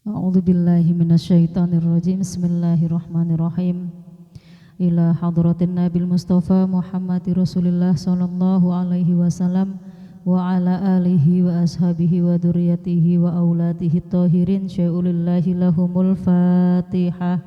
A'udzu billahi minasyaitonir rajim. Bismillahirrahmanirrahim. Ila hadratin Nabil Mustafa Muhammad Rasulullah sallallahu alaihi wasallam wa ala alihi wa ashabihi wa dzurriyyatihi wa auladihi tahirin syai'ulillahi lahumul Fatihah.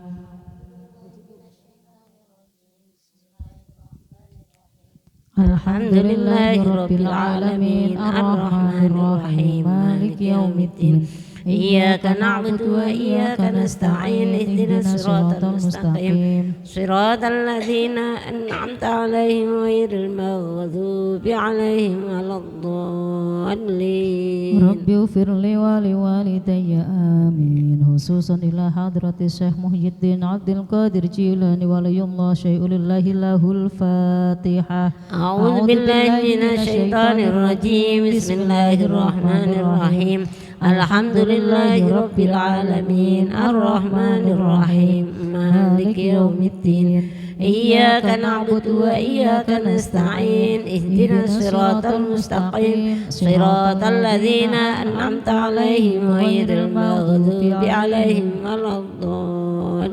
Alhamdulillahi rabbil alamin arrahmanir rahim maliki yaumiddin. Iyyaka na'budu wa iyyaka nasta'in ihdinas siratal mustaqim siratal ladzina an'amta 'alaihim ghairil maghdubi 'alaihim waladdallin. Rabbi ighfirli wa liwalidayya amin. Khususan ila hadrati Syekh Muhyiddin Abdul Qadir Jilani waliyullah syai'ulillahi lahul Fatihah. A'udzu billahi minasyaitonir rajim. Bismillahirrahmanirrahim. Alhamdulillahi rabbil alamin arrahmanir rahim maliki yaumiddin. Iyyaka na'budu wa iyyaka nasta'in ihdinas siratal mustaqim siratal ladzina an'amta 'alaihim ghairil maghdubi 'alaihim waladdallin.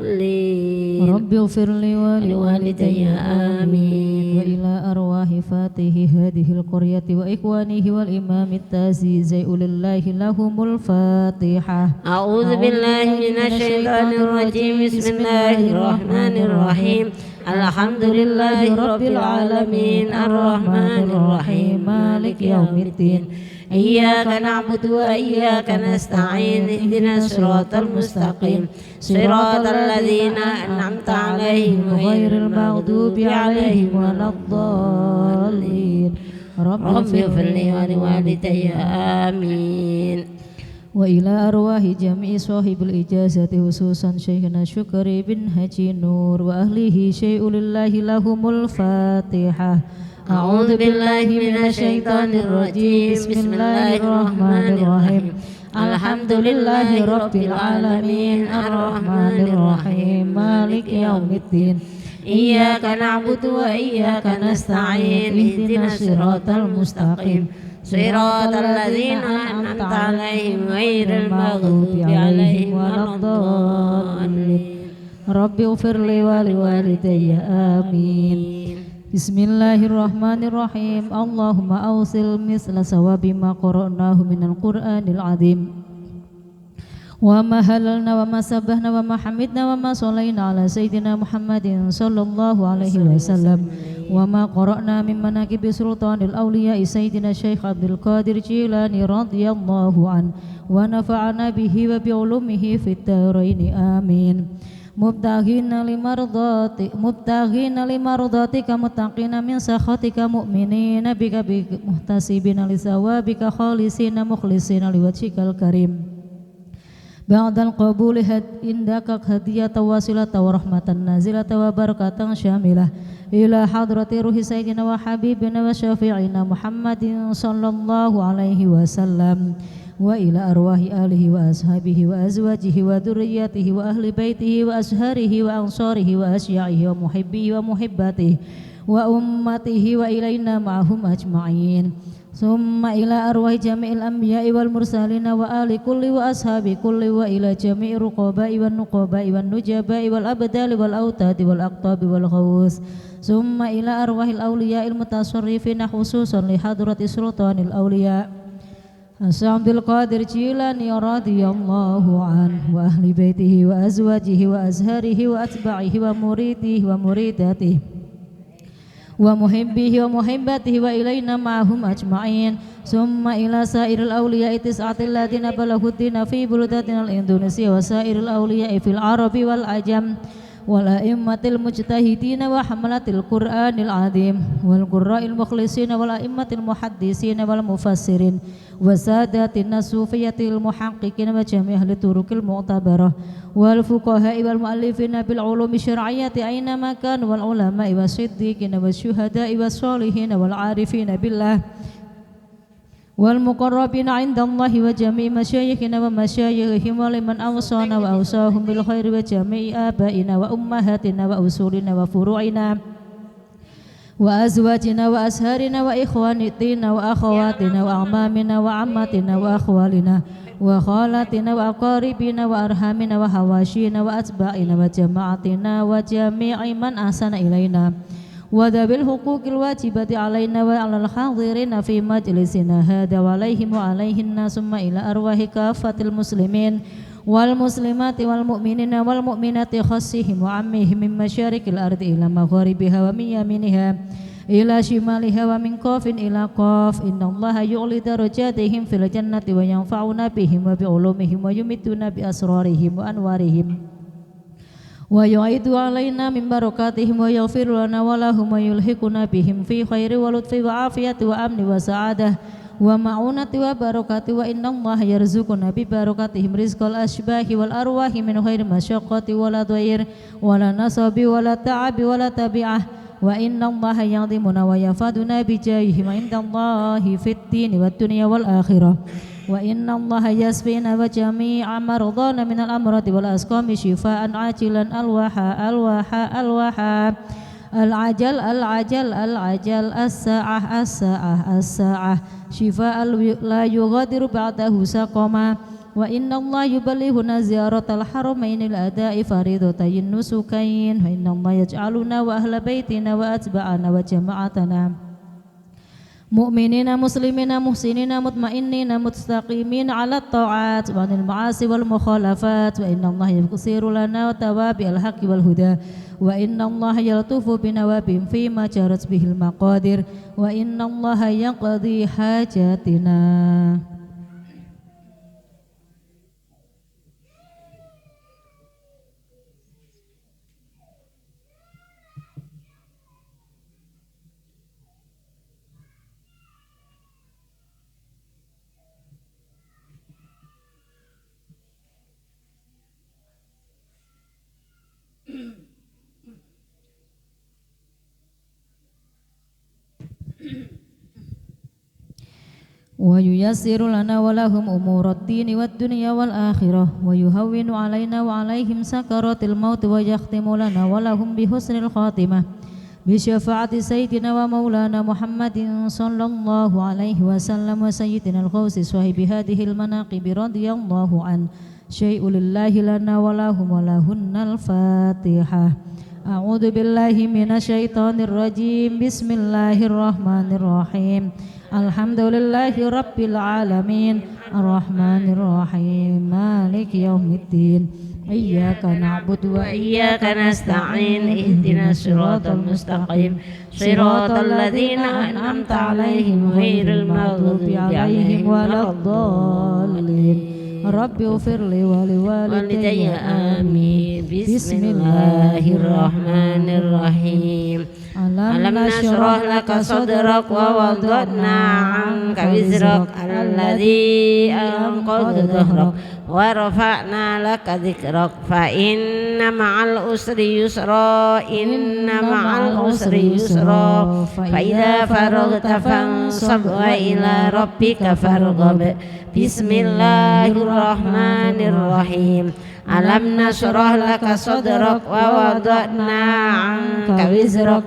Rabbi ighfirli wa liwalidayya amin. Wa ila arwahi fatihi hadhil qaryati wa ikhwanihi wal imamit tazi zai'ulillahi lahumul Fatihah. A'udzu billahi minasyaitonir rajim. Bismillahirrahmanirrahim. Alhamdulillahi rabbil alamin arrahmanir rahim maliki yaumiddin. Iyyaka na'budu wa iyyaka nasta'in ihdinas siratal mustaqim siratal ladzina an'amta 'alaihim ghairil maghdubi 'alaihim waladdallin. Rabbi ighfirli wa liwalidayya amin. Wa ila arwahi jami'i sahibul ijazati khususan Syekhna Syukri bin Haji Nur wa ahlihi syai'ulillahi lahumul Fatihah. A'udzu billahi minasyaitonir rajim. Bismillahirrahmanirrahim. Alhamdulillahi rabbil alamin arrahmanir rahim maliki yaumiddin. Iyyaka na'budu wa iyyaka nasta'in ihdinas siratal mustaqim siratal ladzina an'amta 'alaihim ghairil maghdubi 'alaihim waladdallin. Rabbi ighfirli wa liwalidayya amin. Bismillahirrahmanirrahim. Allahumma awsil misla sawabi ma qara'nahu minal Qur'anil azim wa ma halalna wa ma sabbahna wa ma hamidna wa ma sallaina ala sayyidina Muhammadin sallallahu alaihi wasallam wa ma qara'na min manaqibi sultanil awliya sayyidina Syekh Abdul Qadir Jilani radhiyallahu an wa nafa'ana bihi wa bi ulumihi fid dharain amin. Mubtaghina limardatika muttaqina min sakhatika mu'minina bika muhtasibina li sawabika khalisina mukhlisina liwajhikal karim. Ba'dal qabuli indaka hadiyata wasilata wa rahmatan nazilata wa barakatan syamilah ila hadrati ruhi sayyidina wa habibina wa syafi'ina Muhammadin sallallahu alaihi wasallam wa ila arwahi alihi wa ashabihi wa azwajihi wa dzurriyyatihi wa ahli baitihi wa asharihi wa ansarihi wa asya'ihi wa muhibbihi wa muhibbatihi wa ummatihi wa ilaina ma'ahum ajma'in. Summa ila arwahi jami'il anbiya'i wal mursalina wa ali kulli wa ashabi kulli wa ila jami'i ruqaba'i wan nuqaba'i wan nujaba'i wal abdali wal autadi wal aqtabi wal ghaus. Summa ila arwahil awliya'il mutasarrifina khususan li hadrati sultanil awliya' Abdul Qadir Jilani radhiyallahu anhu wa ahli baitihi wa azwajihi wa azharihi wa atba'ihi wa muridihi wa muridatihi wa muhibbihi wa muhibbatihi wa ilaina ma'ahum ajma'in. Summa ila sairil awliya'i tis'atil ladina balahuddina fi buldatinal Indonesia wa sairil awliya'i fil arabi wal ajam wal a'immatil mujtahidina wa hamalatil Qur'anil azim wal qurra'il mukhlisina wal a'immatil muhaddisina wal mufassirin wa sadatin nasufiyatil muhaqqiqina wa jami' ahli turukil mu'tabarah wal fuqaha'i wal mu'allifina bil ulumi syar'iyyati aina makan wal ulama'i was siddiqina was syuhada'i was solihina wal arifina billah wal muqarrabina 'inda Allahi wa jami'i masyayikhina wa masyayikhihim wa liman awsana wa awsahum bil khairi wa jami'i abaina wa ummahatina wa usulina wa furu'ina وأزواجنا وأسهارنا وإخواننا وأخواتنا وأعمامنا وعماتنا وأخوالنا وخالاتنا وأقاربنا وأرحامنا وحواشينا وأتباعنا وجماعتنا وجميع من أحسن إلينا وذوي الحقوق الواجبة علينا وعلى الحاضرين في مجلسنا هذا وعليهم وعليهن ثم إلى أرواح كافة المسلمين والمسلمات والمؤمنين والمؤمنات خاصهم وعمهم من مشارق الأرض إلى مغاربها ومن يمينها إلى شمالها ومن قاف إلى قاف إن الله يعلي درجاتهم في الجنة وينفعنا بهم وبعلومهم ويمدنا بأسرارهم وأنوارهم ويعيد علينا من بركاتهم ويغفر لنا ولهم ويلحقنا بهم في خير ولطف وعافية وأمن وسعادة ومعونة وبركة وإن الله يرزقنا ببركاتهم رزق الأشباه والأرواح من غير مشقة ولا ضير ولا نصب ولا تعب ولا تبعة وإن الله يعظمنا ويفادنا بجاههم عند الله في الدين والدنيا والآخرة وإن الله يشفينا وجميع مرضانا من الأمراض والأسقام شفاء عاجلا الواحا العجل العجل العجل الساعة الساعة الساعة شفاء لا يغادر بعده سقما وإن الله يبلغنا زيارة الحرمين الأداء فريضتي النسكين وإن الله يجعلنا وأهل بيتنا وأتباعنا وجماعتنا مؤمنين مسلمين محسنين مطمئنين مستقيمين على الطاعات وعن المعاصي والمخالفات وإن الله يغفر لنا وتوابع الحق والهدى وإن الله يلطف بنوابهم فيما جرت به المقادير وإن الله يقضي حاجاتنا. وييسر لنا ولهم أمور الدين والدنيا والآخرة ويهون علينا وعليهم سكرات الموت ويختم لنا ولهم بحسن الخاتمة بشفاعة سيدنا ومولانا محمد صلى الله عليه وسلم وسيدنا الغوث صاحب هذه المناقب رضي الله عنه شيء لله لنا ولهم ولهن الفاتحة. أعوذ بالله من الشيطان الرجيم بسم الله الرحمن الرحيم الحمد لله رب العالمين الرحمن الرحيم مالك يوم الدين إياك نعبد وإياك نستعين اهدنا الصراط المستقيم صراط الذين أنعمت عليهم غير المغضوب عليهم ولا الضالين رب اغفر لي ولوالدي آمين. بسم الله الرحمن الرحيم ألم نشرح لك صدرك ووضعنا عنك وزرك الذي أنقض ظهرك ورفعنا لك ذكرك فإن مع العسر يسرا إن مع العسر يسرا فإذا فرغت فانصب وإلى ربك فارغب. بسم الله الرحمن الرحيم ألم نشرح لك صدرك ووضعنا عنك وزرك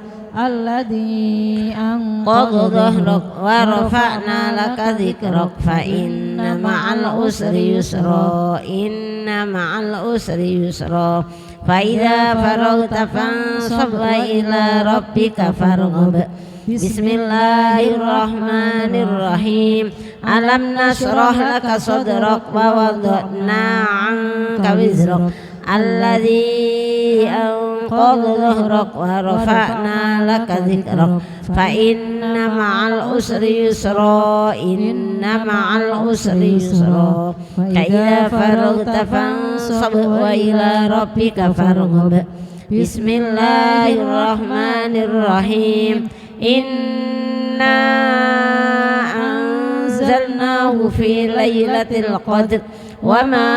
الذي أنقض ظهرك ورفعنا لك ذكرك فإن مع العسر يسرا إن مع العسر يسرا فإذا فرغت فانصب وإلى ربك فارغب. بسم الله الرحمن الرحيم ألم نشرح لك صدرك ووضعنا عنك وزرك الذي أنقض ظهرك ورفعنا لك ذكرك فإن مع العسر يسرا إن مع العسر يسرا فإذا فرغت فانصب وإلى ربك فارغب. بسم الله الرحمن الرحيم إنا أنزلناه في ليلة القدر وما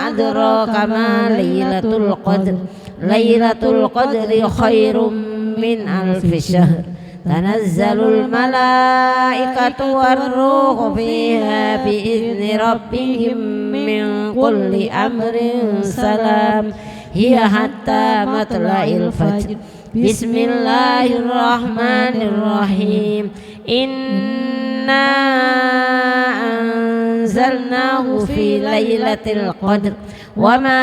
أدراك ما ليلة القدر ليلة القدر خير من 1000 شهر تنزل الملائكة والروح فيها بإذن ربهم من كل أمر سلام هي حتى مطلع الفجر Bismillahirrahmanirrahim. Inna anzalnahu fi lailatul qadr wa ma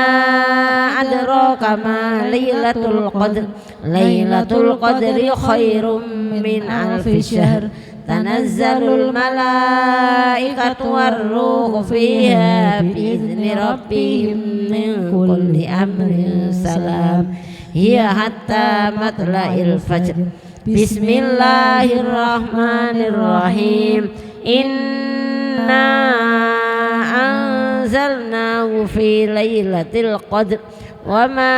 adraka ma lailatul qadr. Lailatul qadri khairum min alfi syahr. Tanazzalul malaikatu warruhu fiha bi'izni rabbihim min kulli amrin salam. Hiya hatta matla'il fajr. Bismillahirrahmanirrahim. Inna anzalnahu fi lailatul qadr wa ma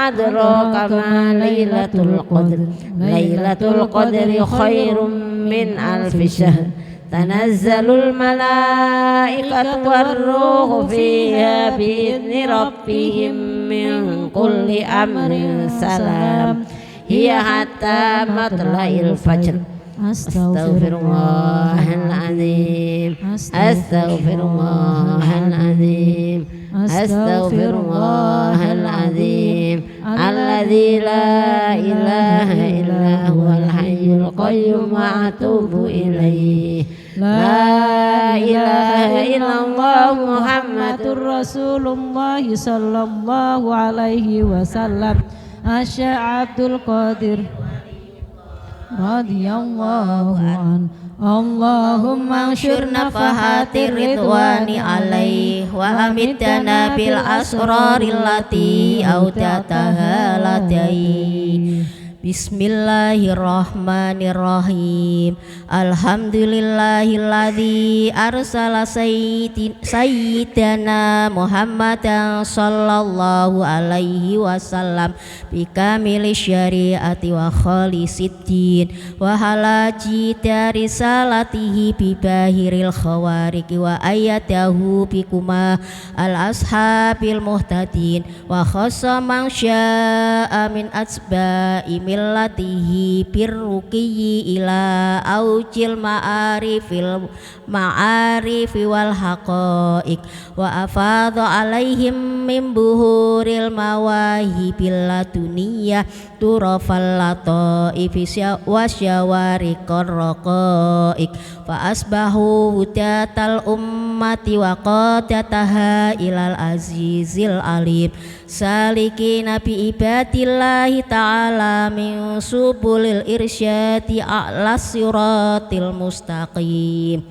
adraka ma lailatul qadr. Lailatul qadri khairum min alfi syahr. Tanazzalul malaikatu warruhu fiha bi'izni rabbihim min kulli amrin salam. Hiya hatta matla'il fajr. Astaghfirullahaladzim. Astaghfirullahaladzim. Astaghfirullahaladzim. Alladzi la ilaha illa huwal hayyul qayyum wa atubu ilaihi. La ilaha illallah Muhammadur Rasulullah sallallahu alaihi wasallam. Asy-Syaikh Abdul Qadir radhiyallahu an. Allahumma ansyur nafahatir ridwani alaih wa amitana bil asraril lati autataha ladai. Bismillahirrahmanirrahim. Alhamdulillahilladzi arsala sayyidana Muhammadan sallallahu alaihi wasallam bikamili syariati wa khalisiddin wa halaji dari salatihi bibahiril khawariqi wa ayatahu bikuma al ashabil muhtadin wa khassa man sya'a min asba'i millatihi birruqiyyi ila aujil ma'arifi wal haqaiq wa afadha alaihim min buhuril mawahibil laduniyah turafal lataifi wa syawariqar raqaiq fa asbahu hudatal ummati wa qadataha ilal azizil alim salikina bi ibadillahi ta'ala min subulil irsyadi a'la siratil mustaqim.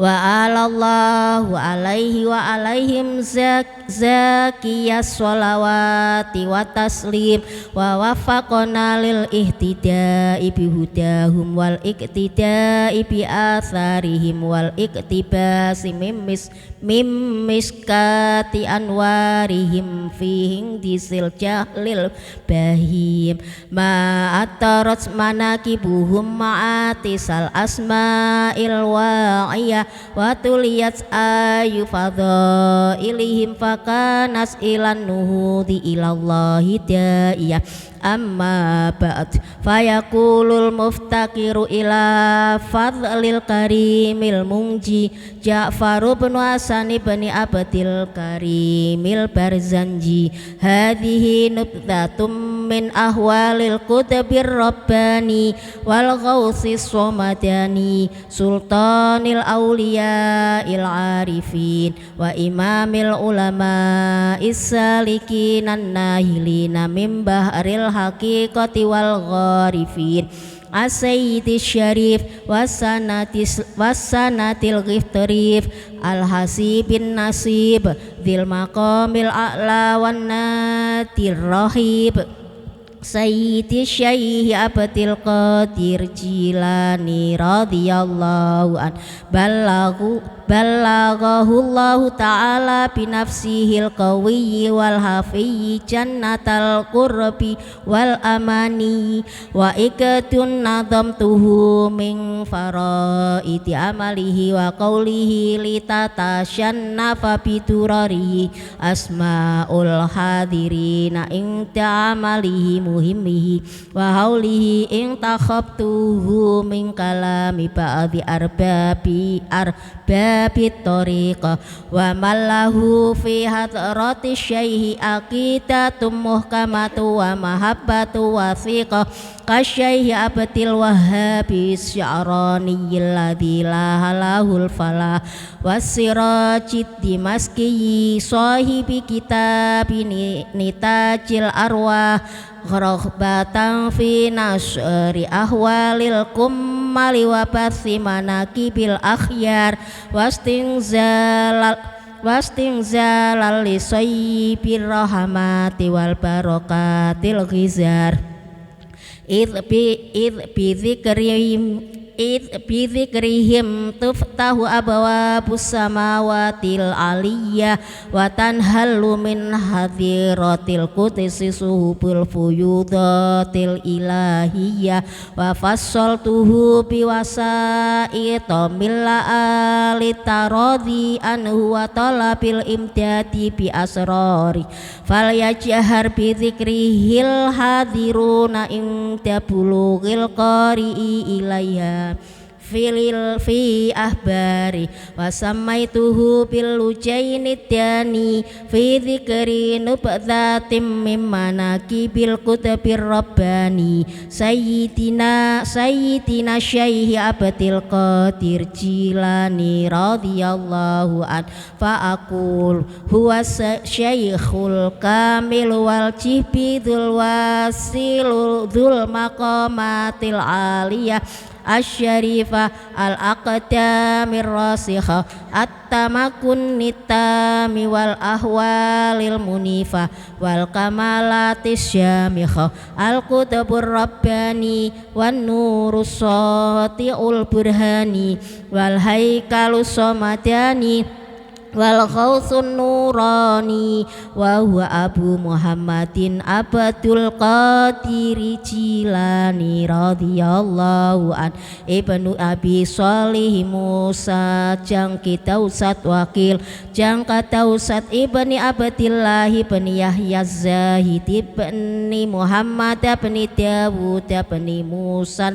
Wa alallahu alaihi wa alaihim zakiyas sholawati wa taslim wa wafaqona lil ihtida'i bihudahum wal iqtida'i bi atharihim wal iqtibasi mimmiskati anwarihim fihing disil jahlil bahim ma'atarat manakibuhum ma'atisal asma'il wa'iyah wa tuliyat ayu fadhailihim fakanas ilan nuhudi ilallahi da'iyah. Amma ba'd fayaqulul muftakiru ila fadlil karimil mungji Ja'far bin Hasan bin Abdil Karimil Barzanji. Hadhihi nubdatum min ahwalil qutbir rabbani wal ghausis somadani sultanil awliya il arifin wa imamil ulama is-salikin an-nahilina min bahril haqiqati wal gharifin as-sayyidi syarif wasanatil ghiftarif al-hasibin nasib dhil maqamil a'la wan natir rahib Sayyidi Syekh Abdul Qadir Jilani radhiyallahu an ballaghahu ta'ala binafsihil qawiyyi wal hafiyyi jannatal qurbi wal amani wa ikatun nadamtuhu min faraidi amalihi wa qawlihi litatashannafa bidurarihi asma'ul hadirina inta amalihi muhimmihi wa haulihi in takhabtuhu min kalami ba'di arbabi tariqah wa mallahu fi hadrati syaihi aqidatum muhkamatu wa mahabbatu wathiqah kasyaihi abdil wahabi sya'raniyil ladzi lahul falah wasirajid dimaski sahibi kitabi nitajil arwah raghbatan fi nasri ahwalil kummali wa bathi manakibil akhyar wastingzalal li sayyibir rahmati wal barakatil ghizar idh bi dzikrihim tuftahu abwabus samawatil aliyah wa tanhallu min hadiratil qudsi suhubul fuyudatil ilahiyah wa fassaltuhu bi wasaita milla alitaradhi anhu wa talabil imdadi bi asrari falyajhar bi dzikrihil hadiruna inda bulughil qari'i ilaiha fi ahbari wa samaituhu bil ujaini dani fi dzikri nubdhatim mimma nakibil kutabir rabbani sayyidina syaihi abdil qadir jilani radhiyallahu an fa aqul huwa syaikhul kamil wal jibidul wasilul dzul maqamatil aliyah asy-syarifah al-aqdamir rasikhah at-tamakun nitami wal ahwalil munifah wal kamalatis syamikhah al-qutubur rabbani wan nurus sati'ul burhani wal haikalus samadani wal ghausun nurani wa huwa Abu Muhammadin Abdul Qadir Jilani radhiyallahu an ibnu Abi Shalih Musa jangkita Ustad Wakil jangkata Ustad ibni Abdillah ibni Yahya Zahid ibni Muhammad ibni Dawud ibni Musa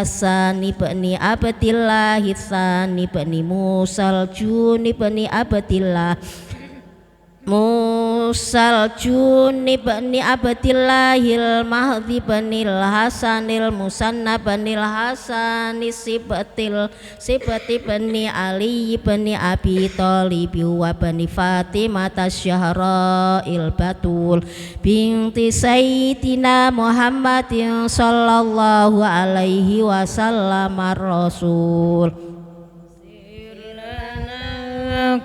Sani ibni Abdillah Sani ibni Musal Juni bani Abdillah Musal Juni bani Abdillahil Mahdi banil Hasanil Musanna banil Hasani sibati bani Ali bani Abi Thalib wa bani Fatimah tasyahrail batul binti Sayyidina Muhammadin sallallahu alaihi wasallam ar-rasul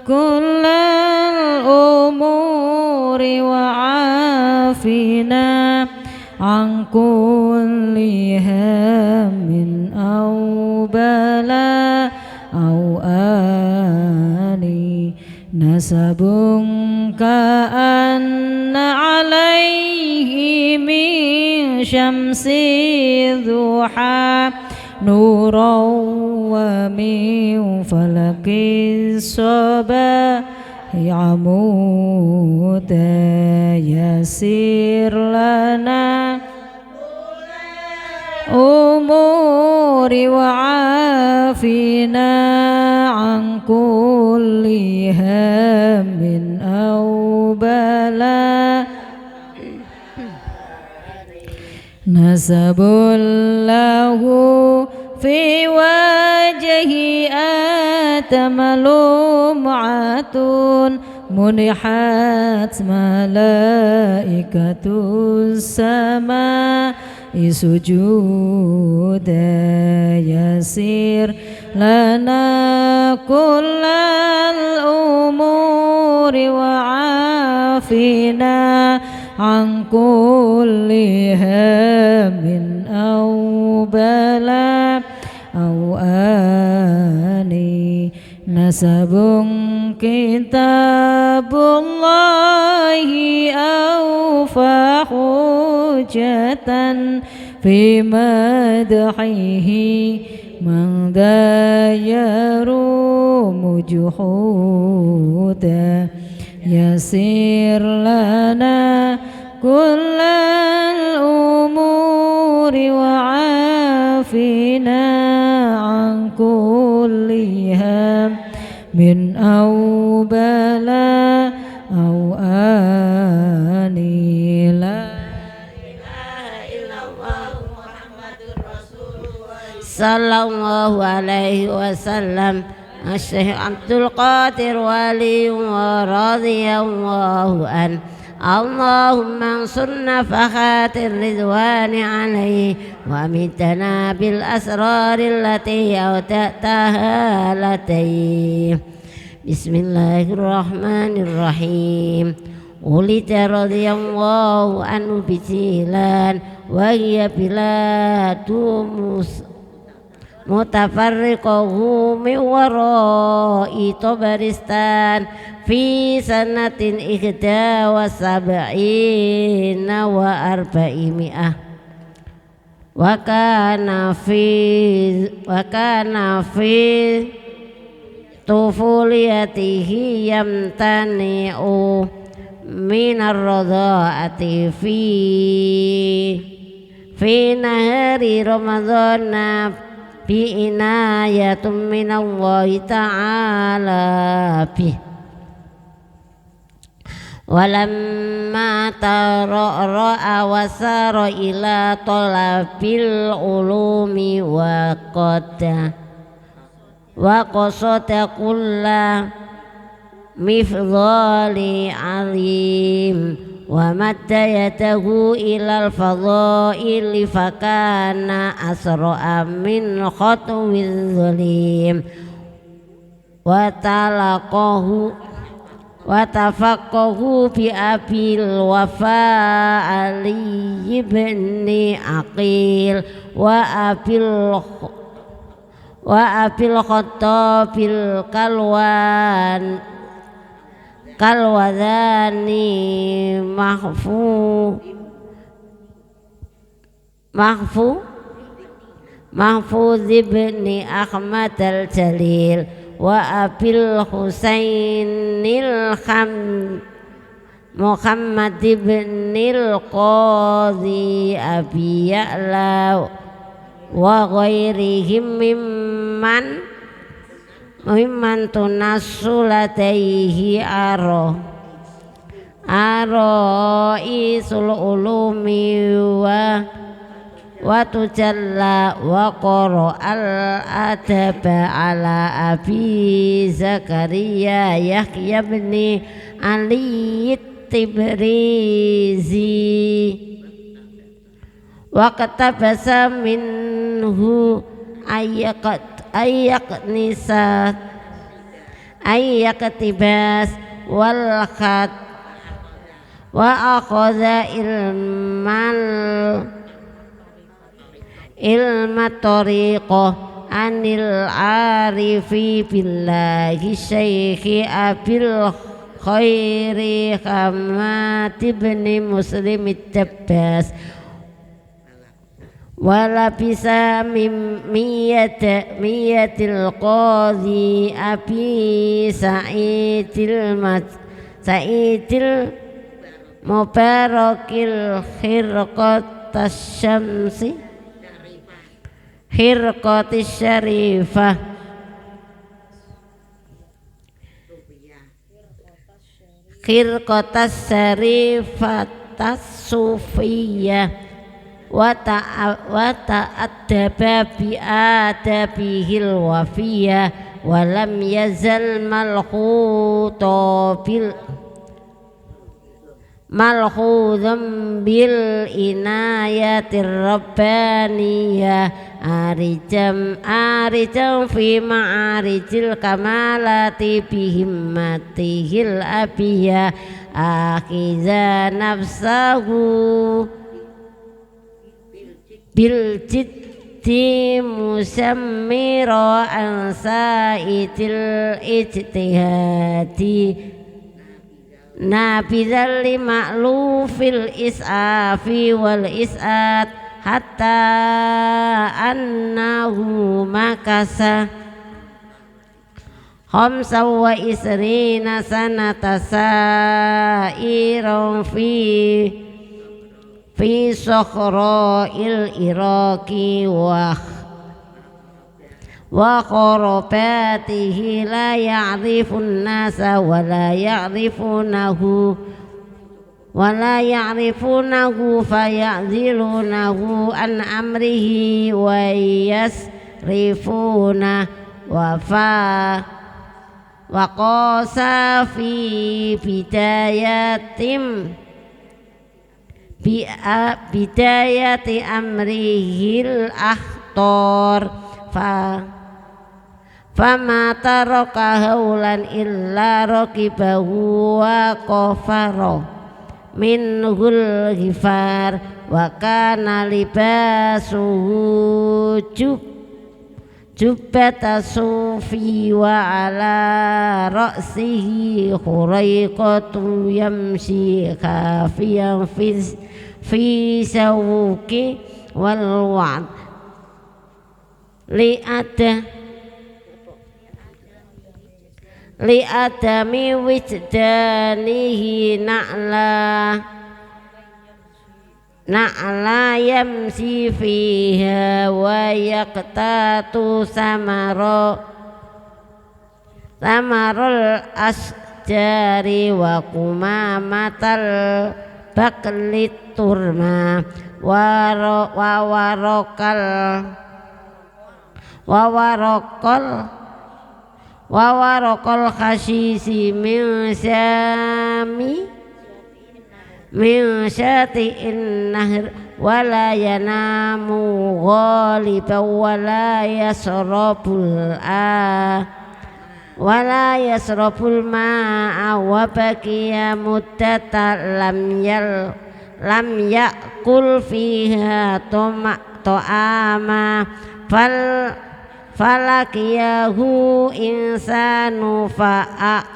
كل الأمور وعافنا عن كل هم أو بلاء أو آني نسب كأن عليه من شمس الضحى نورا ومن فلك الصباح عمودا يسير لنا أمور وعافنا عن كل هم أو بلاء نسب له في وجهه آتم لمعة منحت ملائكة السماء سجودا يسير لنا كل الأمور وعافنا عن كل هم أو بلاء أو آني نسب كتاب الله أوفى حجة في مدحه من ذا يروم جحودا يسير لنا كل الأمور وعافنا عن كل هام من أو بلاء أو آني لا sallallahu alaihi wasallam. Syekh Abdul Qadir wali wa radhiyallahu an. Allahumma ansurna fakhatir ridwani alaihi wa mitana bil asraril lati awta'taha latayh. Bismillahirrahmanirrahim. Ulita radhiyallahu anhu bisilan wa hiya biladu mutafarriqahu min wara'i Tabaristan fi sanatin ihda wa sab'ina wa arba'imi'ah wa kana fi tufuliyatihi yamtani'u minar radha'ati fi nahari ramadhana bi inayatum minallahi ta'ala bih. Walamma tara'ra'a wasara ila talabil ulumi wa qasata kulla mifdhali alim wa madda yatahu ilal fadhaili fakana asra'a min khatwiz zalim wa talaqahu wa tafaqqahu bi abil wafa Ali ibn Aqil wa abil Khattabil kalwadani mahfuz ibni Ahmad al-Jalil wa abil Husainil Muhammad ibnil Qadhi Abi Ya'la wa ghairihim mimman tunassu ladaihi isul ulumi wa tujalla wa qara al adaba ala Abi Zakaria Yahya bin Ali Tibrizi wa katabasa minhu ayyakatibas wal khat wa akhadha ilma tariqah anil arifi billahi syekhi abil khairi Hamad ibn Muslim at-Tabbas wala bisa miyatil qadhi Abi Sa'idil Mubarakil Khirqatis Syarifah Khirqatas Syarifatas Sufiyah wa ta'addaba bi adabihil wafiyah wa lam yazal malkhudham bil inayatir rabbaniyah arijam fi ma'arijil kamalati bihimmatihil abiyah akhiza nafsahu bil jiddi musammira an sa'itil ijtihadi nabidhal li ma'lufil is'afi wal is'at hatta annahu makasa khamsa wa isrina sanata sa'iran fi sakhra'il iraqi wa qarabatihi la ya'rifun nasa wa la ya'rifunahu faya'zilunahu an amrihi wa yasrifuna wa qasa fi bidayati amrihil akhtar fama taraka haulan illa raqibahu wa qafara minhul ghifar wa kana libasuhu jubbata sufi wa ala ra'sihi khuraiqatu yamshi khafiyan fi sawuki wal wa'd li adami wijdanihi na'la yamsi fiha wa yaqtatu samarul asjari wa kumamatal baklit turma wa waraqal khasisi min syati'in nahr wa la yanamu ghaliban wa la yasrabul ma'a wa baqiya muddatan lam yakul fiha ta'ama falakiyahu insanu fa'atahu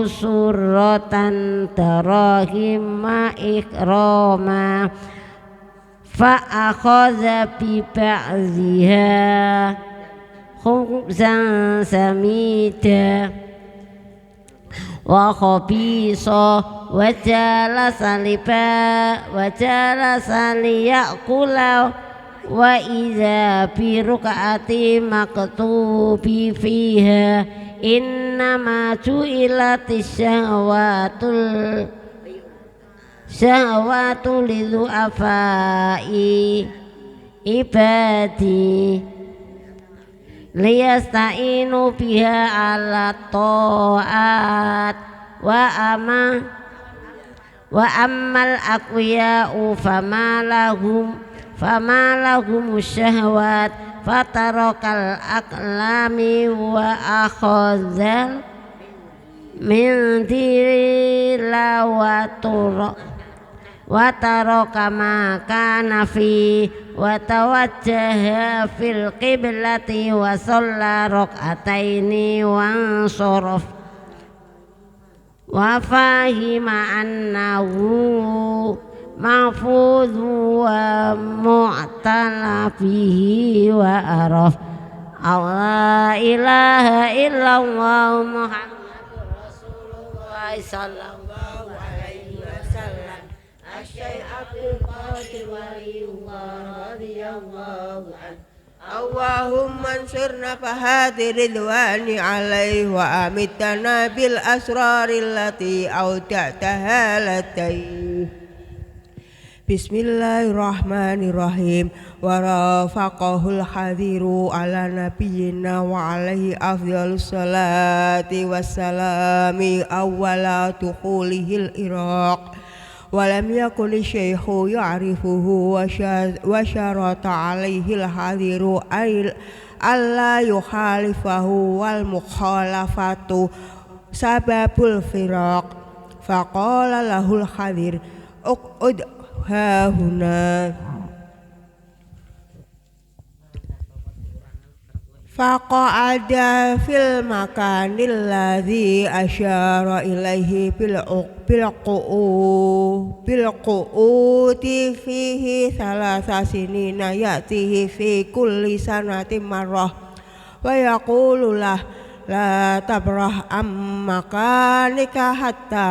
suratan darahima ikrama fa'akhadha bi ba'ziha khubzan samida wa khabisa wa jalasa liya'kula wa idza bi ruk'ati maktubi fiha innama ju'ilatis syahwatu lidhu'afai ibadi liyasta'inu biha ala ta'at wa ammal aqwiya'u fama lahum syahwat fatarakal aqlami wa akhadzal min tilawatur wa taraka ma kana fi wa tawajjaha fil qiblati wa shalla rak'ataini wa sharaf wa fahima annahu mahfudhu wa mu'tala bihi wa araf Allah ilaha illallah Muhammadur Rasulullah sallallahu alaihi wasallam Asy-Syaikh Abdul Qadir Waliyullah radhiyallahu anhu Allahumma ansurna fahadi ridwani alaihi wa amitana bil asraril lati auda'taha latayh Bismillahirrahmanirrahim wa rafaqahul hadiru ala nabiyyina wa alaihi afdhalus salati wassalami awwala tukhulihil iraq wa lam yakun syaikhu ya'rifuhu wa syarata alaihil hadiru alla yukhalifahu wal mukhalafatu sababul firaq faqala lahul hadir uqud hahuna faqa'ada fil makanil ladzi asyara ilaihi bil qu'uti fihi thalatha sinina ya'tihi fi kulli sanatin marrah wa yaqulu lah la tabrah am makanika hatta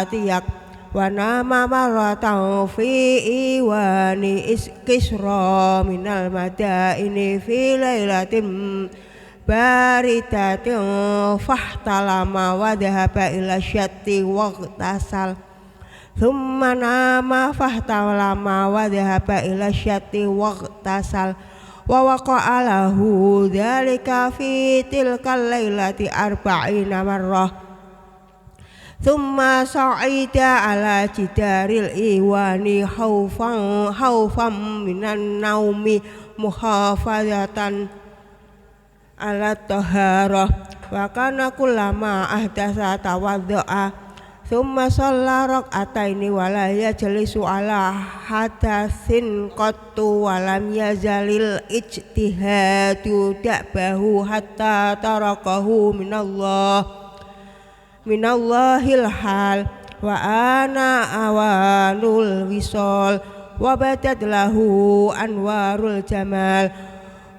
atiyak wa nama maratan fi iwani kisra minal madaini fi lailatin baritatin fahtalama wa dhahaba ila syatti waqtasal thumma nama fahtalama wa dhahaba ila syatti waqtasal wa waqa'a lahu dhalika fi tilkal lailati arba'ina marrah thumma sa'ida ala jidaril iwani haufan minan naumi muhafazatan ala taharah wa kana kullama ahdasa tawaddu'a thumma shalla rak'ataini wa la yajlisu ala hadatsin qattu wa lam yazalil ijtihadu da'bahu hatta tarakahu minallahil hal wa ana awanul wisol wa badat lahu anwarul jamal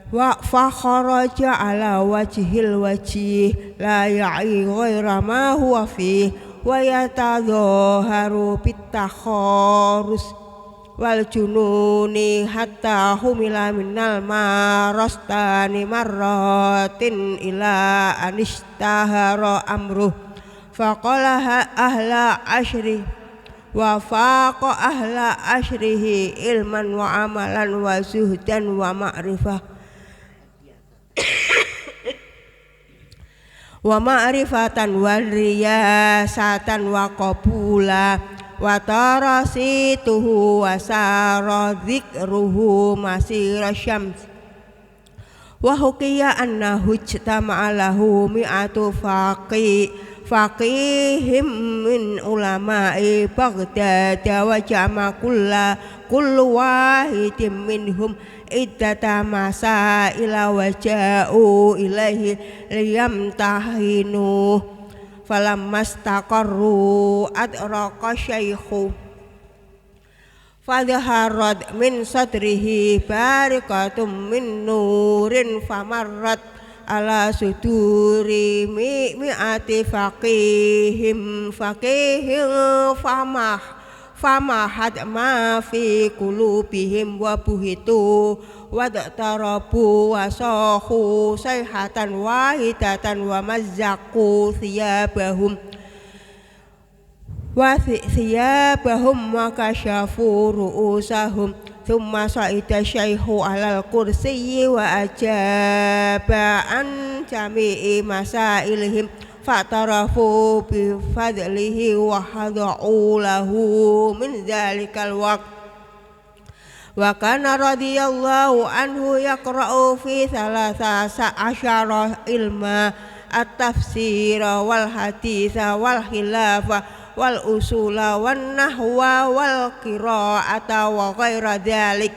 wa fakharaja ala wajhil wajih la ya'i ghaira ma huwa fi wa yatadhaharu bitakharus wal jununi hatta humila minal marastani marratin ila anishtahara amruh faqala ahla ashri wa faqa ahla ashrihi ilman wa amalan wa zuhdan wa ma'rifah wa ma'rifatan wa riyasatan wa qabula wa tarasituhu wa sara dzikruhu masira syams wa huqiya annahu ijtama'a lahu mi'atu faqihim min ulama'i Baghdad wa jama kullu wahidin minhum iddata masaila wa ja'u ilaihi liyamtahinu falammastaqarru adraqa syaikhu fadhaharat min sadrihi barikatum min nurin famarrat ala suduri mi'ati faqihim famahat ma fi qulubihim wa buhitu wa tarabu wa sahu sayhatan wahidatan wa mazzaqu thiyabahum wa kashafu ru'usahum thumma sa'ida syaikhu alal kursiyyi wa ajaba an jami'i masailihim fa'tarafu bi fadlihi wa hada'u lahu min dhalikal waqt wa kana radhiyallahu anhu yaqra'u fi 13 ilma at-tafsira wal haditha wal khilafah wal usula wan nahwa wal qira'ata wa ghaira dhalik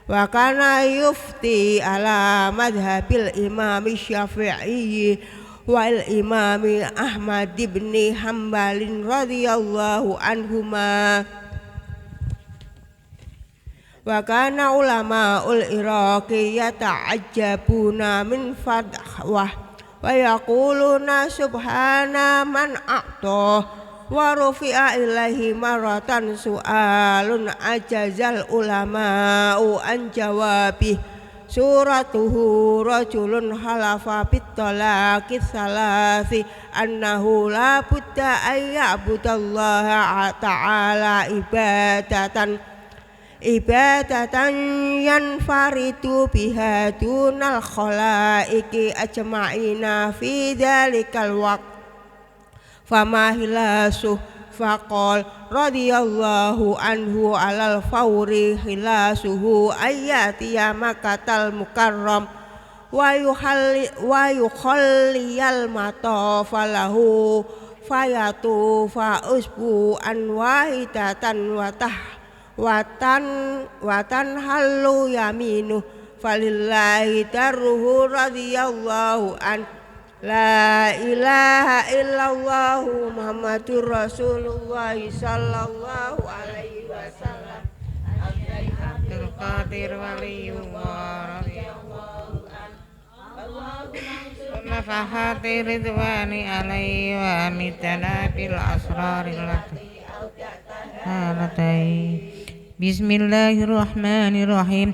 wa kana yufti ala madhabil imam Syafi'i wal imam Ahmad ibn Hanbal radhiyallahu anhuma wa kana ulama'ul iraqi yata'ajjabuna min fadhwah wa yaquluna subhana man a'ta wa rufi'a ilaihi maratan su'alun ajazal ulama'u an jawabi suratuhu rajulun halafa bitalaqi salasi annahu la budda ay ya'budallaha ta'ala ibadatan yanfaridu biha dunal khalaiki ajma'ina fi dhalikal waqt famahilasu faqal radhiyallahu anhu alal fawri khilasuhu ayatiya makatal mukarram wa yukhalliyal matafalahu fayatu fa usbu an wahidatan watan halu yaminu falillahi darruhu radhiyallahu an la ilaha illallah Muhammadur Rasulullah sallallahu alaihi wasallam Abdul Qadir waliyullah radhiyallahu an nafahati ridwani alaihi wa mitana bil asraril هالتين بسم الله الرحمن الرحيم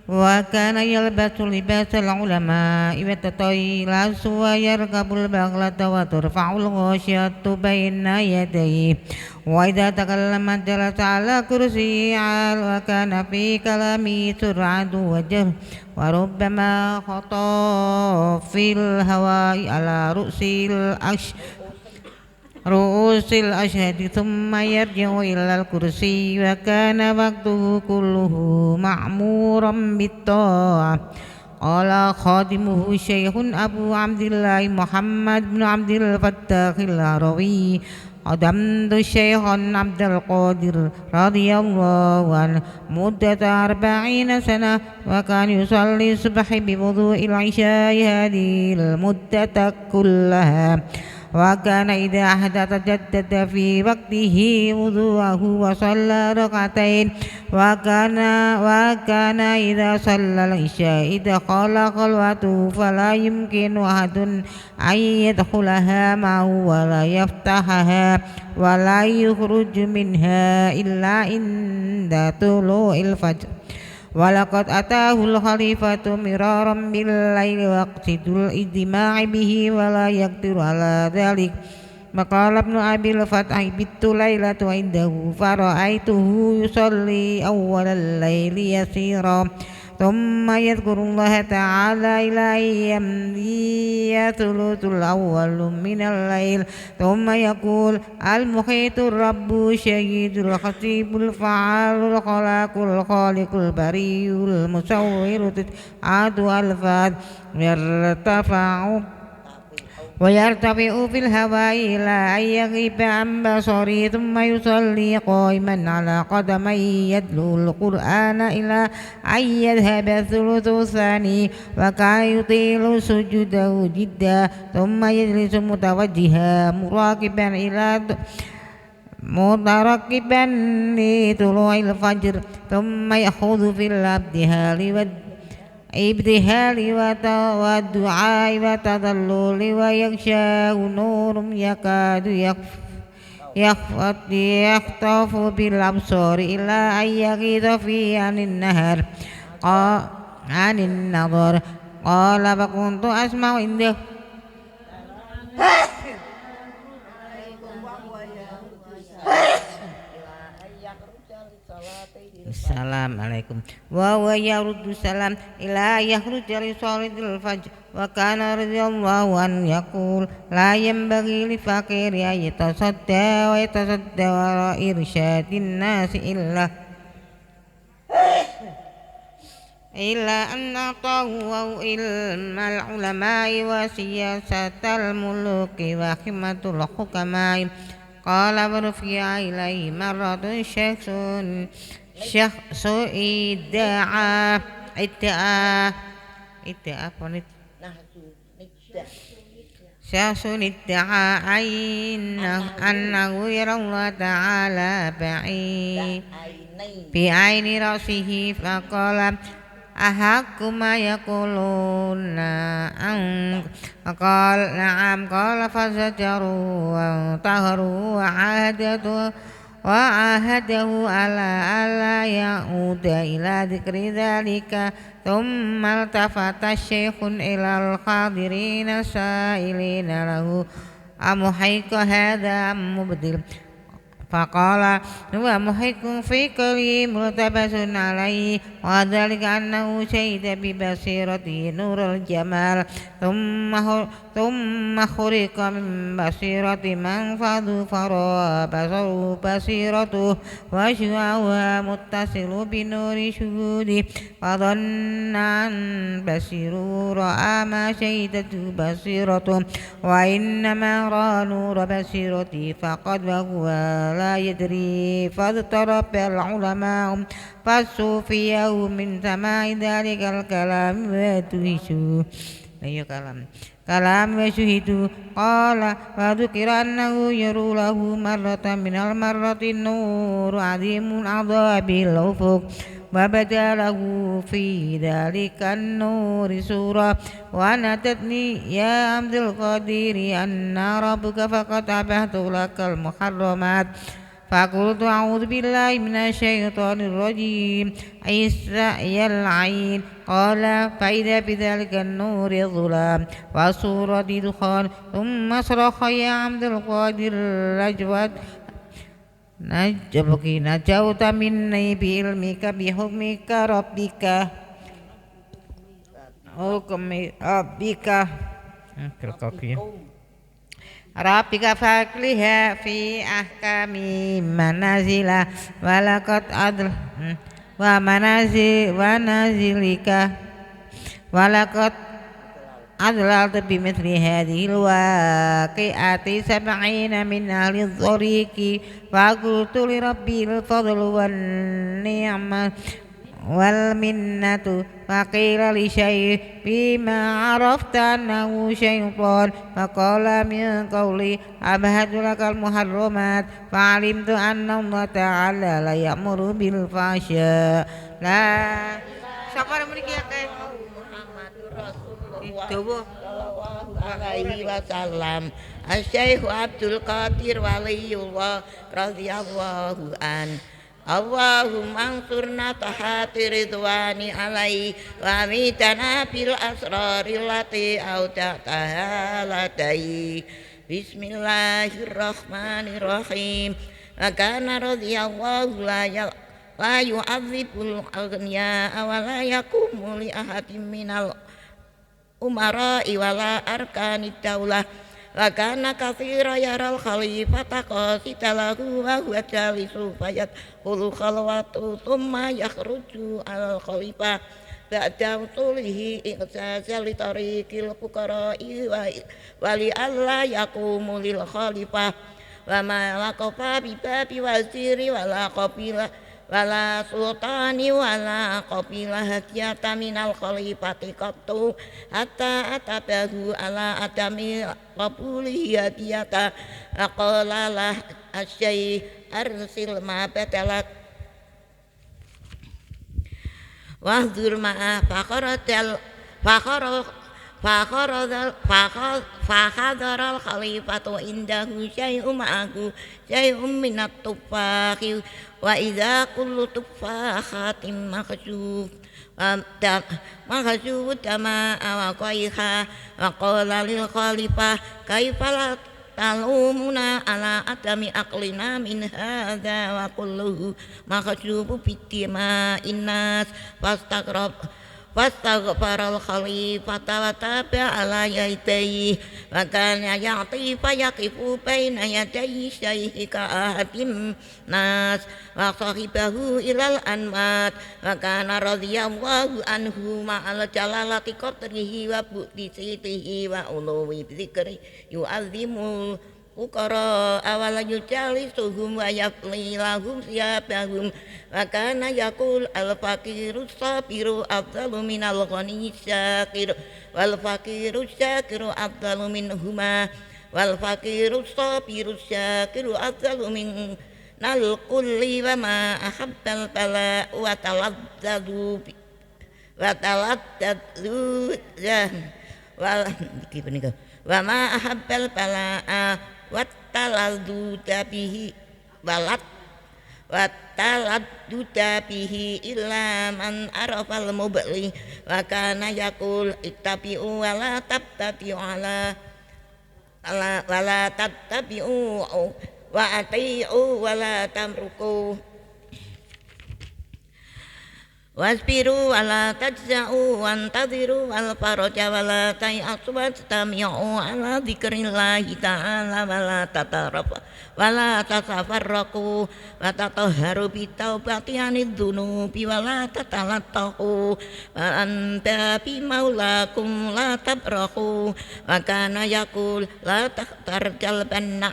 وكان يلبس لباس العلماء والتطيلاس ويركب البغلة وترفع الغاشية بين يديه وإذا تكلم جلس على كرسي عال وكان في كلامه سرعة وجهر وربما خطا في الهواء على رؤوس الأشهاد ثم يرجع إلى الكرسي وكان وقته كله معمورا بالطاعة. قال خادمه الشيخ أبو عبد الله محمد بن عبد الفتاح الهروي قدمت الشيخ عبد القادر رضي الله عنه مدة 40 سنة وكان يصلي الصبح بوضوء العشاء هذه المدة كلها وكان إذا أحدث جدد في وقته وضوءه وصلى ركعتين وكان إذا صلى العشاء دخل خلوته فلا يمكن أحد أن يدخلها معه ولا يفتحها ولا يخرج منها إلا عند طلوع الفجر. ولقد أتاه الخليفة مرارا بالليل ويقصد الاجتماع به ولا يقدر على ذلك. فقال ابن أبي الفتح بت ليلة عنده فرأيته يصلي أول الليل يسيرا ثم يذكر الله تعالى إلى أن يمضي ثلث الأول من الليل ثم يقول المحيط الرب شهيد الخطيب الفعال الخلاق الخالق البري المصور تسعة ألفاظ ويرتفع في الهواء إلى أن يغيب عن بصره ثم يصلي قائما على قدميه يتلو القرآن إلى أن يذهب الثلث الثاني وكان يطيل سجوده جدا ثم يجلس متوجها مترقبا لطلوع الفجر ثم يأخذ في الابتهال والدعاء والتذلل ويغشاه نور يكاد يخطف بالأبصار إلى أن يغيظ فيه عن النظر. قال فكنت أسمع عنده Assalamualaikum wa huwa yaruddu salam ila yakhruj li salatil fajr wa kana radhiyallahu anhu yaqul la yanbaghi li faqiri an yatasadda wa irsyadin nas illa an atahu ilmal ulama'i wa siyasatal muluki wa khimatul hukama'i. Qala wa rufi'a ilaihi marratun syakhsun Syakhsun idda'a annahu yara Allah ta'ala bi'aini rasihi faqala ahaqqu ma yaquluna qala na'am qala fazajaru wa taharu wa ahadahu ala ya'uda ila dzikri dzalika thumma altafata syekhun ila al-hadirina sa'ilina lahu amuhayka hadha mubdil faqala huwa muhaykun fi qalbi multabasun alaihi wa dzalika annahu syahida bi basirati nurul jamal thumma khuriqa min basirati man fadu fara basiratu wa syu'awa muttasilu bi nuri syuhudi wa dhanna an basiru ra'a ma syahidatu basiratu wa innama ra'a nura basirati faqad wa huwa la yadri fadtaraba al-ulama fasufiyahu min sama'i dhalikal kalam wa tuhisu kalam wa syuhidu. Qala wa dhukira annahu yaru lahu marratan minal marratin nur azimun adhabil ufuq وبدله في ذلك النور سورة ونادتني يا عبد القادر أنا ربك فقد أبحت لك المحرمات فقلت أعوذ بالله من الشيطان الرجيم يا العين قال فإذا بذلك النور الظلام وصورة دخان ثم صرخ يا عبد القادر رجوت نجوت مني بعلمك بحكمك ربك ربك فاكلها في أحكام منازل ولقد أدل ومنازلك ولقد أضللت بمثل هذه الواقعة 70 من أهل الطريق فقلت لربي الفضل والنعمة والمنة فقيل لشيء بما عرفت أنه شيطان فقال من قولي أبهد لك المحرمات فعلمت أن الله تعالى لا يأمر بالفحشاء لا sabar mriki akeh alaihi wasallam Asy-Syaikh Abdul Qadir Waliyullah radhiyallahu an Allahumma ansurna tahati ridwani alaihi wa mitana bil asrari lati auta'taha ladai Bismillahirrahmanirrahim Makana radhiyallahu la yu'adzibul aghniya wa la yakumu li ahadin minal umara'i wa la arkanid daulah wa kana katsira yaral khalifata qasita lahu wa huwa jalisu fayat qulu khalwatu thumma yakhruju al khalifah ba'da utulihi i'saza li tariqil fuqara'i wa li alla yaqumu lil khalifah wa ma laqafa bi babi waziri wa la qabila wala sultani wala qabila hakiyata minal khalifati qattu hatta atabahu ala adami qabulihi hakiyata aqala lah asyai arsil ma batalak wahdur ma'a Fakhadaral khalifatu indahu syai'um ma'ahu syai'um minat tufakhi wa idha kullu tufakhatin makhsyuf dama awaqaiha wa qala lil khalifah kaifala talumuna ala adami aqlina min hadha wa kulluhu makhsyufu bitima innas Fastaghfaral khalifata wa taba ala yadayhi wa kana ya'ti fa yaqifu baina yadayhi syaihi ka'ahatim nas wa sahibahu ilal anmat wa kana radhiyallahu anhu ma'al jalalati qatrihi wa bu'tisitihi wa uluwi dzikri yu'azzimu Ukara awal yujalisuhum wa yafli lahum siyabahum wa kana yakul al-faqiru sabiru afdalu minal ghani syakir wal faqiru syakiru afdalu minhuma wal faqiru sabiru syakiru afdalu minal kulli wa ma ahabbal bala wa taladdadu wa ma ahabbal bala wattaladduda bihi illa man arafal mubli wa kana yaqul ittabi'u wa la tattabi'u wa la tattabi'u wa ati'u wa la tamruku wasbiru wala tajza'u wantadhiru wal faraja wala tai'atu wastami'u ala dzikrillahi ta'ala wala wala tatafarraqu wa tatahharu bitaubati anid dzunubi wala tatalattaqu wa anta bi maulakum la tabrahu wa kana yaqul la takhtarjal banna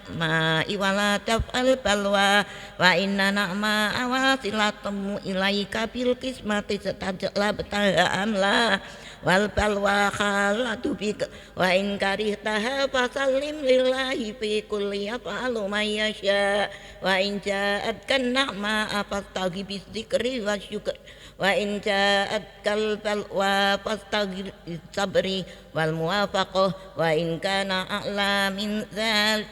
wala taf'al balwa wa inna na'ma awasilatum ilaika bil mati setajlah betaham lah wal balwa khalatu bik wa in karihtaha fasallim lillahi fi kulli yaf'alu may yasha wa in ja'at kan na'ma afastaghi bidzikri wa syukr وإن جاءتك البلوى فاستغفر بالصبر والموافقة وإن كان أعلى من ذلك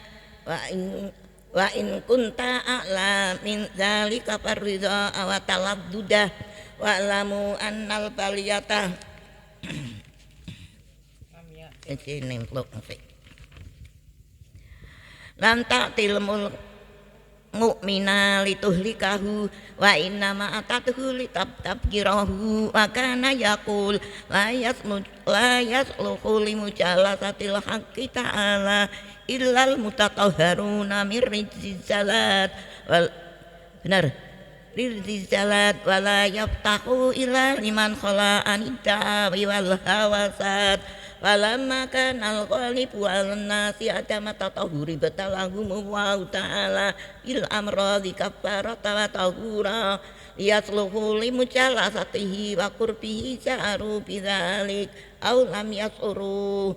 وإن كنت أعلى من ذلك فالرضا وتلذذ واعلموا أن البلية لم تأتي mu'mina lituhlikahu wa innama atatuhu litabkirahu wa kana yaqul la yasluhu limujalasatil haqqi ta'ala illal mutatahharuna min rijzis salat wal benar rijzis salat wala yaftahu illa liman khala anidda wal hawasat walamma kana al-ghalibu al-nasi adama tatahuri batalahum wa ta'ala il amradi kafarata wa tahura yasluhu limujalasatihi wa qurbihi sa'aru bidzalik aw lam yasuru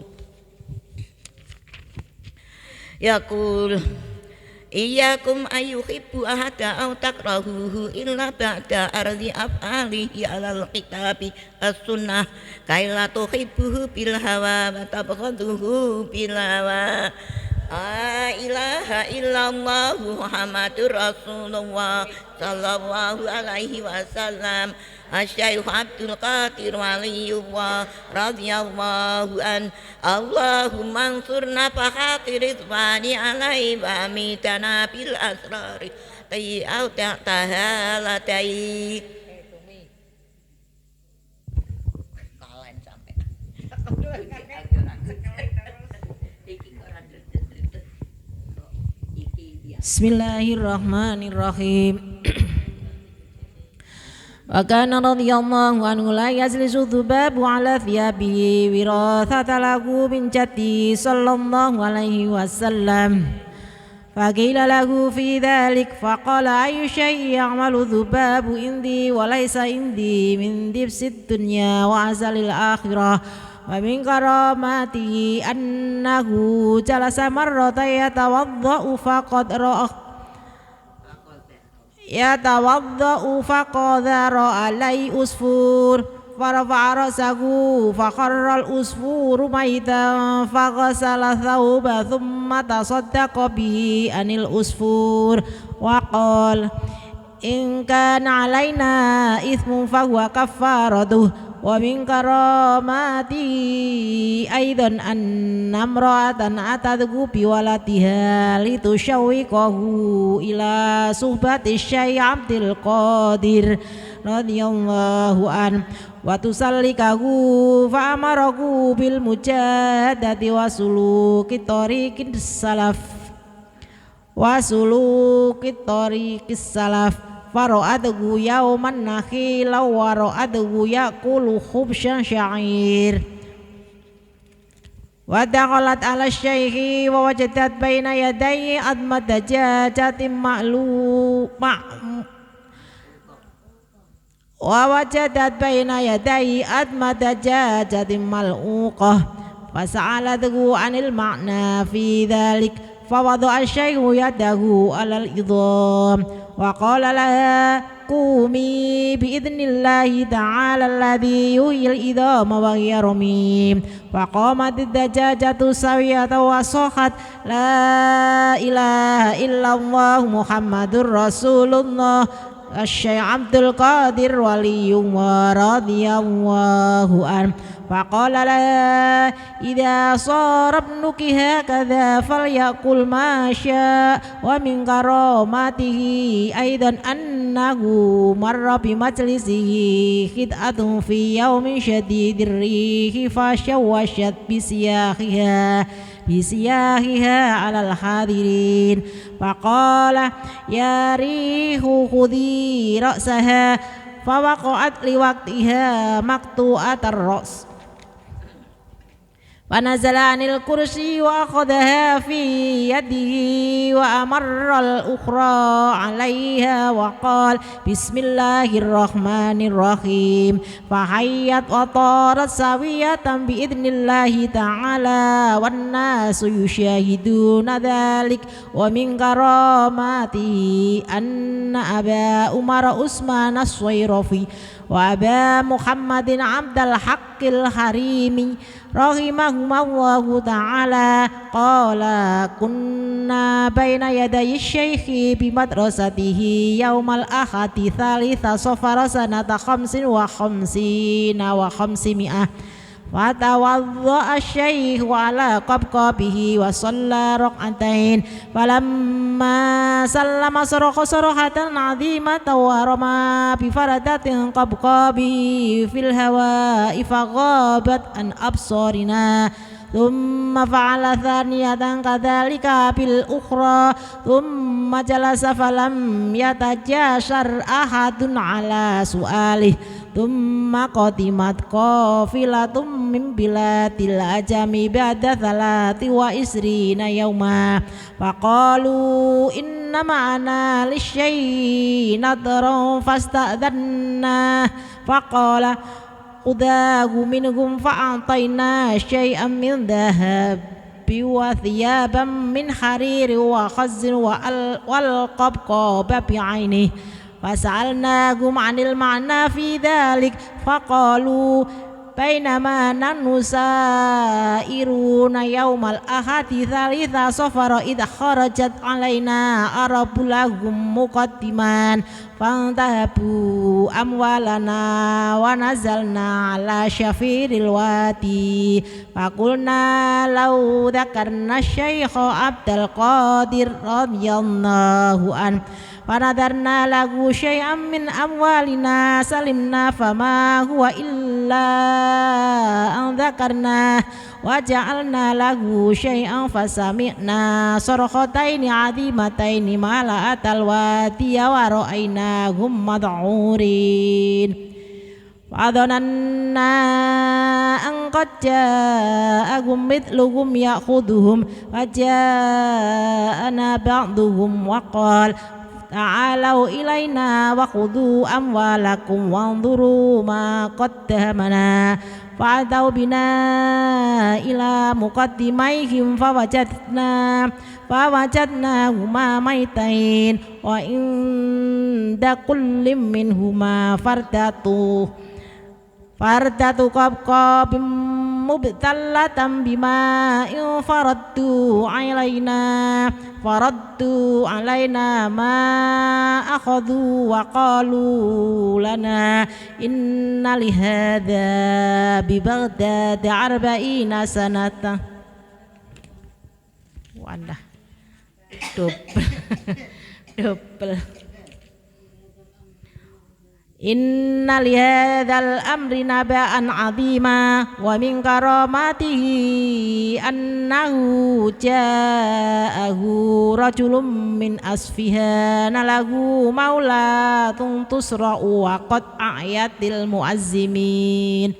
yaqul iyyakum ayyuhibbu ahada aw takrahuhu illa ba'da ardi af'alihi alal kitabi as-sunnah kaila tuhibbuhu bil hawa wa tabghaduhu bil hawa la ilaha illallah muhammadur rasulullah sallallahu alaihi wasallam Asy-Syaikh Abdul Qadir waliyullah radhiyallahu an Allahumma ansurna fahatir ridwani alaihi wa amitana bil asrari tayyau ta'tahalatai kalian sampai Bismillahirrahmanirrahim. Wa kana radhiyallahu anhu la yazlisu dhubabu ala thiyabihi wirathata lahu min jaddi sallallahu alaihi wasallam. Faqila lahu fi dhalik faqala ayyu syai'in ya'malu dhubabu indi wa laysa indi min dibsid dunya wa azalil akhirah. Wa min karamatihi annahu jalasa marratan yatawadda'u faqad ra'a alai usfur farafa'a ra'sahu fakharra al-usfuru maitan faghasala thawba thumma tasaddaqa bihi anil usfur wa qala in kana alaina ithmun fahuwa kaffaratuh wa min karamati aidan anna imra'atan atadhu bi waladiha litushawwiqahu ila suhbati Syekh Abdul Qadir radhiyallahu an wa tusallikahu fa amarahu bil mujahadati wa suluki tariqis salaf fara'adhu yauman nakhila wa ra'adhu yaqulu khubshan sya'ir wa dakhalat ala syaikhi wa wajadat baina yadayhi admat dajajatin mal'uqah fasa'alathu anil ma'na fi dhalik fawada'a syaihu yadahu alal idham wa qala laha qumi biidnillahi ta'ala alladhi yuhyil idhama wa hiya ramim wa qamat ad-dajajatu sawiyatan wa sahat la ilaha illallah muhammadur rasulullah Asy-Syaikh Abdul Qadir waliyullah radhiyallahu an faqala la idza sarabnuki hakadha falyaqul ma sya wa min karamatihi aidan annahu marra bi majlisihi khid'atun fi yaumin syadidir rihi fashawashat bisiyahiha alal hadirin faqala ya rihu khudhi ra'saha fawaqa'at liwaqtiha maqtu'atar ra's wa nazala anil kursi wa akhadaha fi yadihi wa amarra al-ukhra 'alayha wa qala bismillahirrahmanirrahim fahayyat wa tarat sawiyatan bi idnillahi ta'ala wan nasu yusyahiduna dhalik wa min karamati anna aba umar usman as-suwairafi وأبا محمد عبد الحق الحريمي رحمهما الله تعالى قال كنا بين يدي الشيخ بمدرسته يوم الأحد 3 صفر سنة 55 و500 فتوضأ الشيخ على قبقابه وصلى ركعتين فلما سلم صرخ صرخة عظيمة ورمى بفردة قبقابه في الهواء فغابت عن أبصارنا ثم فعل ثانية كذلك بالأخرى ثم جلس فلم يتجاسر أحد على سؤاله ثم قدمت قافلة من بلاد العجم بعد 23 يوما فقالوا إن معنا للشيء نظرا فاستأذناه فقال خذاه منهم فأعطينا شيئا من ذهب وثيابا من حرير وخز والقبقاب بعينه فسألناهم عن المعنى في ذلك فقالوا بينما نحن سائرون يوم الأحد 3 صفر إذ خرجت علينا عرب لهم مقدمان فانتهبوا أموالنا ونزلنا على شفير الوادي فقلنا لو ذكرنا الشيخ عبد القادر رضي الله عنه فنذرنا له شيئا من أموالنا سلمنا فما هو إلا أن ذكرناه وجعلنا له شيئا فسمعنا صرختين عظيمتين ملأت الوادي ورأيناهم مذعورين فظننا أن قد جاءهم مثلهم يأخذهم فجاءنا بعضهم وقال تعالوا إلينا وخذوا أموالكم وانظروا ما قدمنا فأتوا بنا إلى مقدميهم فوجدناهما ميتين وعند كل منهما فردة قبقاب مبتلة بماء فردوا علينا ما أخذوا وقالوا لنا إن لهذا ببغداد 40 سنة وأنا double إن لهذا الأمر نبأ عظيما ومن كراماته أنه جاءه رجل من أصفهان له مولاة تسرع وقد أعيت المؤذمين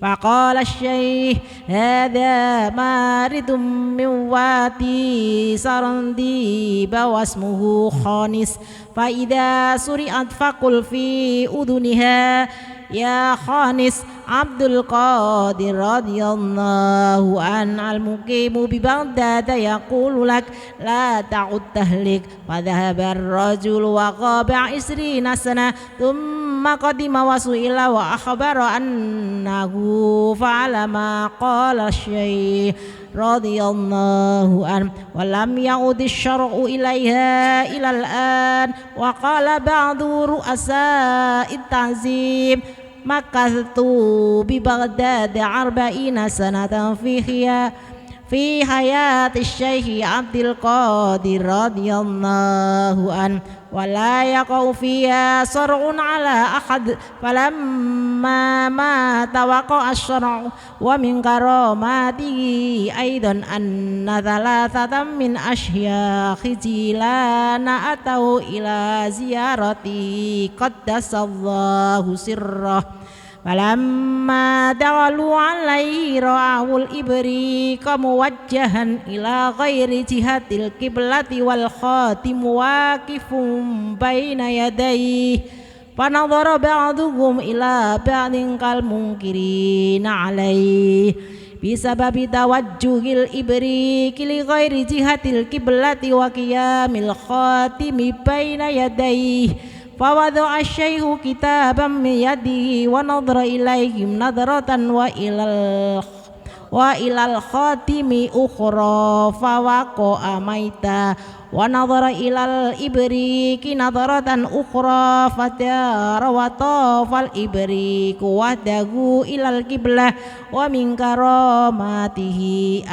فقال الشيخ هذا مارد من وادي سرنديب واسمه خانس فإذا سرعت فقل في أذنها يا خانس عبد القادر رضي الله عنه المقيم ببغداد يقول لك لا تعد تهلك فذهب الرجل وغاب 20 سنة ثم قدم وسئل وأخبر أنه فعل ما قال الشيخ رضي الله عنه ولم يعد الشرع إليها إلى الآن وقال بعض رؤساء التعزيم مكثت ببغداد 40 سنة في حياة الشيخ عبد القادر رضي الله عنه ولا يقع فيها صرع على أحد فلما مات وقع الشرع ومن كراماته أيضا أن 3 من أشياخ جيلان أتوا إلى زيارته قدس الله سره فلما دخلوا عليه رأوا الإبريق موجها إلى غير جهة القبلة والخاتم واقف بين يديه فنظر بعضهم إلى بعض كالمنكرين عليه بسبب توجه الإبريق لغير جهة القبلة وقيام الخاتم بين يديه فوضع الشيخ كتابا من يده ونظر إليهم نظرة وإلى الخاتم أخرى فوقع ميتا ونظر إلى الإبريق نظرة أخرى فتار وطاف الإبريق وحده إلى القبلة ومن كراماته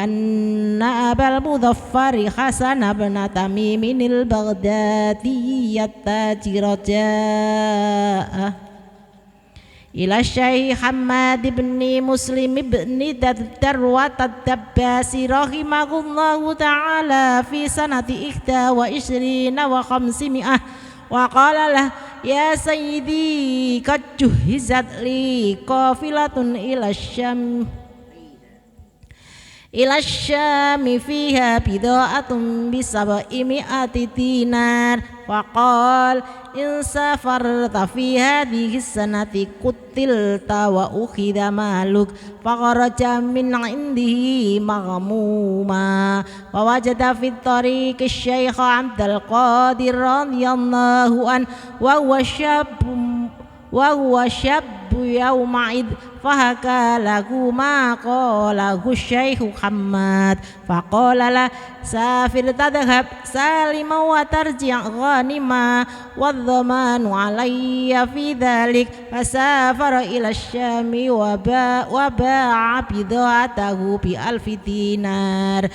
أن أبا المظفر حسن بن تميم البغدادي التاجر جاء إلى الشيخ حماد بن مسلم بن دروة الدباسي رحمه الله تعالى في سنة 21 و500 وقال له يا سيدي قد جهزت لي قافلة إلى الشام فيها بضاعة ب700 دينار فقال إن سافرت في هذه السنة قتلت وأخذ مالك فخرج من عنده مغموما ووجد في الطريق الشيخ عبد القادر رضي الله عنه وهو شاب يومئذ فحكى له ما قاله الشيخ حماد فقال له سافر تذهب سالما وترجع غانما والضمان علي في ذلك فسافر إلى الشام وباع بضاعته ب1000 دينار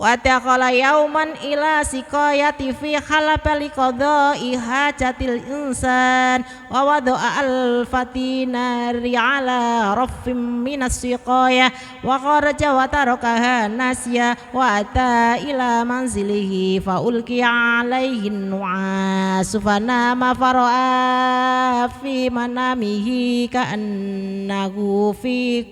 ودخل يوما إلى سقاية في خلف لقضاء حاجة الإنسان ووضع 1000 دينار على رف من السقاية وخرج وتركها ناسيا وأتى إلى منزله فألقي عليه النعاس فنام فرأى في منامه كأنه في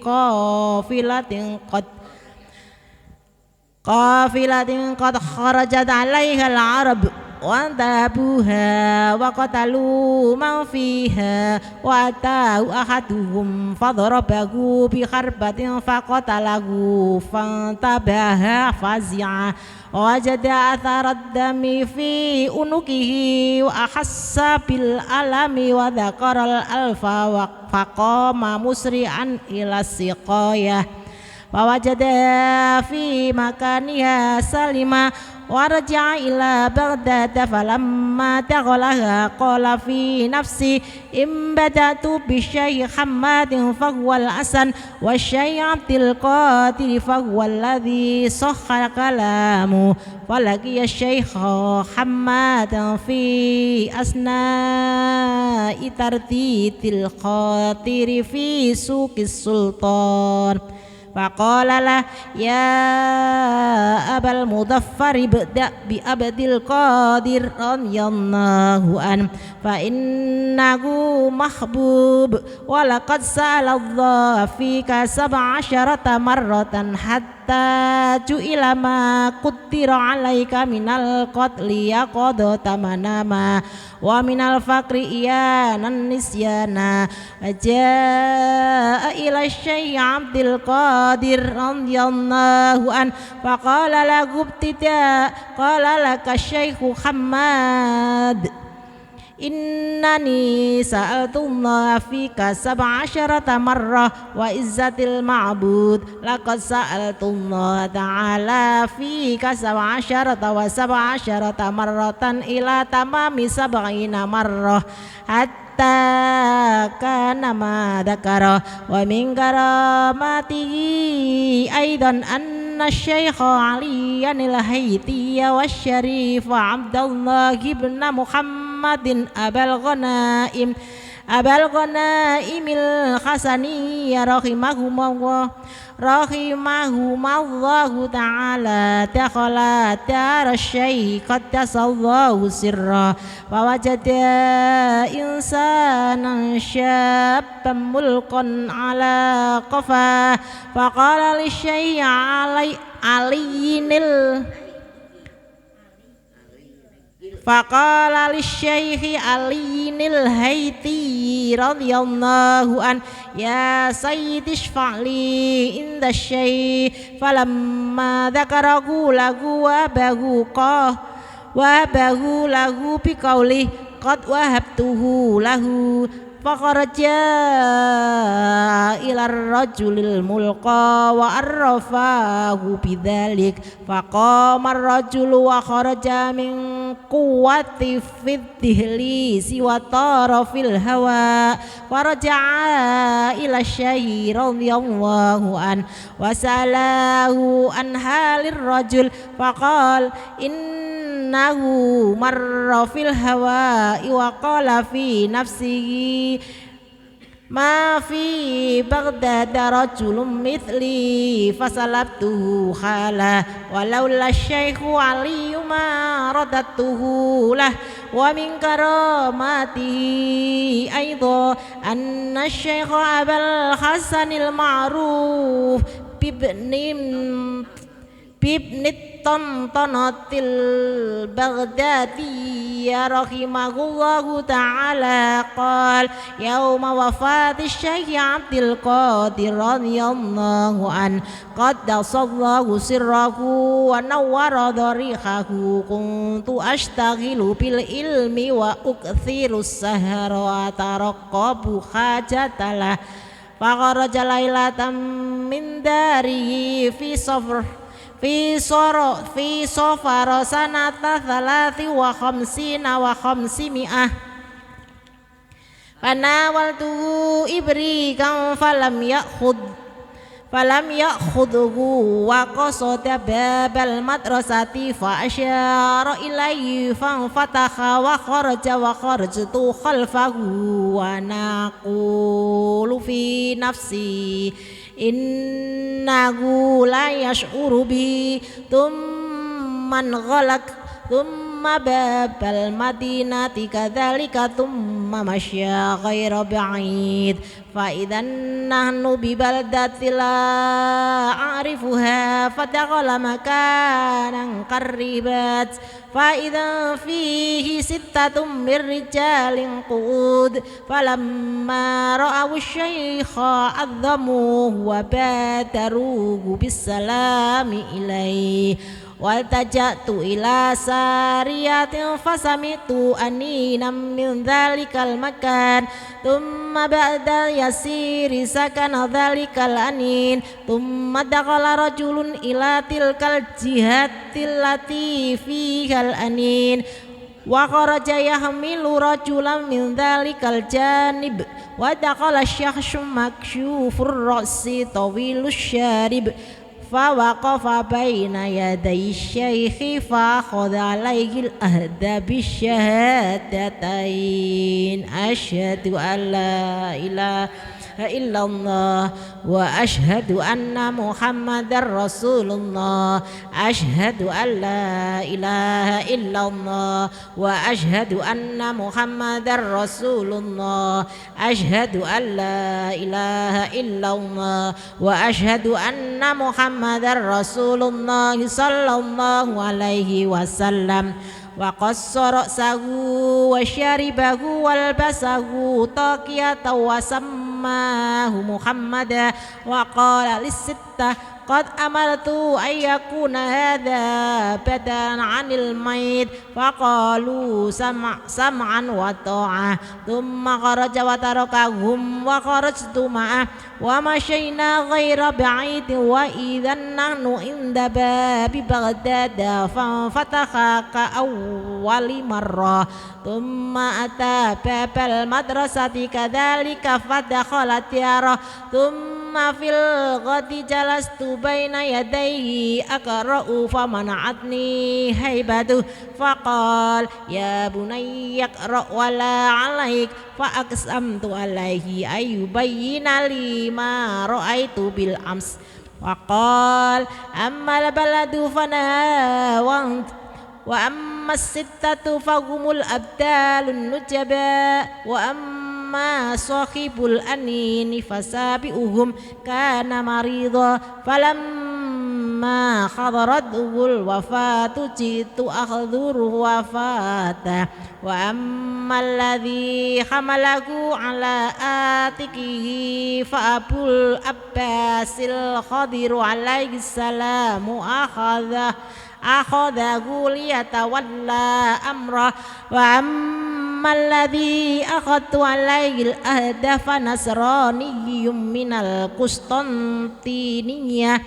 قافلة قد خرجت عليها العرب وانتهبوها وقتلوا من فيها وأتاه أحدهم فضربه بخربة فقتله فانتبه فزعا ووجد أثر الدم في عنقه وأحس بالألم وذكر الألف فقام مسرعا إلى السقاية فوجد في مكانها سلمة ورجع إلى بغداد فلما دخلها قال في نفسي إن بدأت بالشيخ حماد فهو الحسن والشيخ عبد القادر فهو الذي صح كلامه ولقي الشيخ حماد في أثناء ترديد الخاطر في سوق السلطان فقال له يا أبا المظفر ابدأ بأبد القادر رضي الله عنه فإنه محبوب ولقد سأل الله فيك 17 مرة حتى جئل ما قدر عليك من القتل يقضى مناما ومن الفقر إيانا النسيان فجاء إلى الشيخ عبد القادر رضي الله عنه فقال له ابتداء قال لك الشيخ حماد إنني سألت الله فيك 17 مرة وعزة المعبود لقد سألت الله تعالى فيك 17 مرة إلى تمام 70 مرة حتى كان ما ذكر ومن كراماته أيضا أن الشيخ علي الهيثي والشريف عبد الله بن محمد أبا الغنائم الحسني رحمهما الله تعالى دخل دار الشيخ قدس الله سره فوجد إنسانا شابا ملقا على قفاه فقال للشيخ علي Faqala lisyaikhi Aliyinil Haiti radhiyallahu an ya sayyidi ishfa'li inda syai falamma dzakarahu lahu wa bahu lahu biqauli qad wahabtuhu lahu faqaraja ila rajulil mulqa wa arrafahu bidzalik faqama ar-rajulu wa kharaja min quwwati fidhli wa tara fil hawa wa raja'a ila syaihi radhiyallahu an wa salahu an halir rajul faqal innahu marra fil hawa wa qala fi nafsihi ma fi Baghdad rajulun mithli fasalabtuhu khala walaula syaikhu Ali ma radatuhu lah wa min karamatihi aidha anna syaikha Abul Hasanil Ma'ruf bibni Tantanatil Baghdadi rahimahullahu ta'ala qal yauma wafati Syekh Abdul Qadir radhiyallahu an qaddasallahu sirrahu wa nawwara dharihahu kuntu ashtaghilu bil ilmi wa ukthiru sahara wa taraqqabu hajatalah faqaraja lailatan min darihi fi safar sanata 53 wa 500 fanawaltuhu ibrikan falam ya'khudhu wa qasada babal madrasati fa asyara ilayhi fanfataha wa kharajtu khalfahu wa naqulu fi nafsi innahu la yash'uru bi thumma babal madinati kadzalika thumma masya ghaira ba'id fa idan nahnu bi baldati la a'rifuha fadakhala makanan qaribat fa idan fihi sittatun min rijalin qud falamma ra'aw asy-syaikha adzamuhu wa badaruhu bisalami ilaihi waltajatu ila sariyatin fasamitu aninam min dhalikal makan thumma ba'da yasiri sakana dhalikal anin thumma dakhala rajulun ila tilkal jihatil lati fihal anin wa kharaja yahmilu rajulan min dhalikal janib wa dakhala syakhsun maksyufur ra'si tawilus syarib فوقف بين يدي الشيخ فأخذ عليه الأهد بالشهادتين أشهد أن لا إله إلا الله وأشهد أن محمد رسول الله أشهد أن لا إله إلا الله وأشهد أن محمد رسول الله أشهد أن لا إله إلا الله وأشهد أن محمد رسول الله صلى الله عليه وسلم وقص رأسه وشربه والبسه طاقية وسماه محمدا وقال للستة قد أمرت أن يكون هذا بدلا عن الميت فقالوا سمعا وطاعة ثم خرج وتركهم وخرجت معه ومشينا غير بعيد وإذا نحن عند باب بغداد فانفتح كأول مرة ثم أتى باب المدرسة كذلك فدخل دياره ثم في الغد جلست بين يديه أقرأ فمنعتني هيبته فقال يا بني اقرأ ولا عليك فأقسمت عليه أن يبين لي ما رأيت بالأمس وقال أما البلد فنهى وأما الستة فهم الأبدال النجباء وأما صاحب الأنين فسابئهم كان مريضا فلما فلما حضرته الوفاة جئت أحضر وفاته وأما الذي حمله على آتكه فأبو العباس الخضر عليه السلام أخذه ليتولى أمره وأما الذي أخذت عليه الأهد فنصراني من القسطنطينية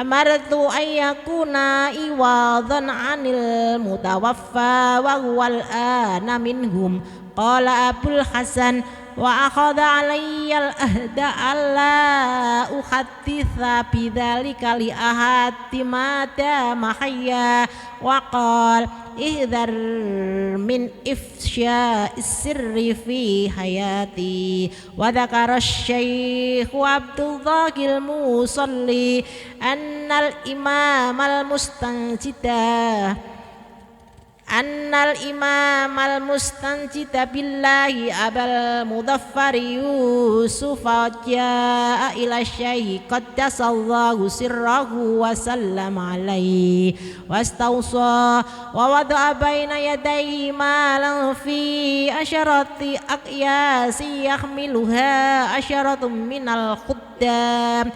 أمرت أن يكون إيواضا عن المتوفى وهو الآن منهم. قال أبو الحسن وأخذ علي الأهد ألا أحدث بذلك لأحد ما دام حيا وقال احذر من إفشاء السر في حياتي. وذكر الشيخ عبد الله المصلي أن الإمام المستنجد بالله أبا المظفر يوسف جاء إلى الشيخ قدس الله سره وسلم عليه واستوصى ووضع بين يديه مالا في 10 أكياس يحملها 10 من الخدام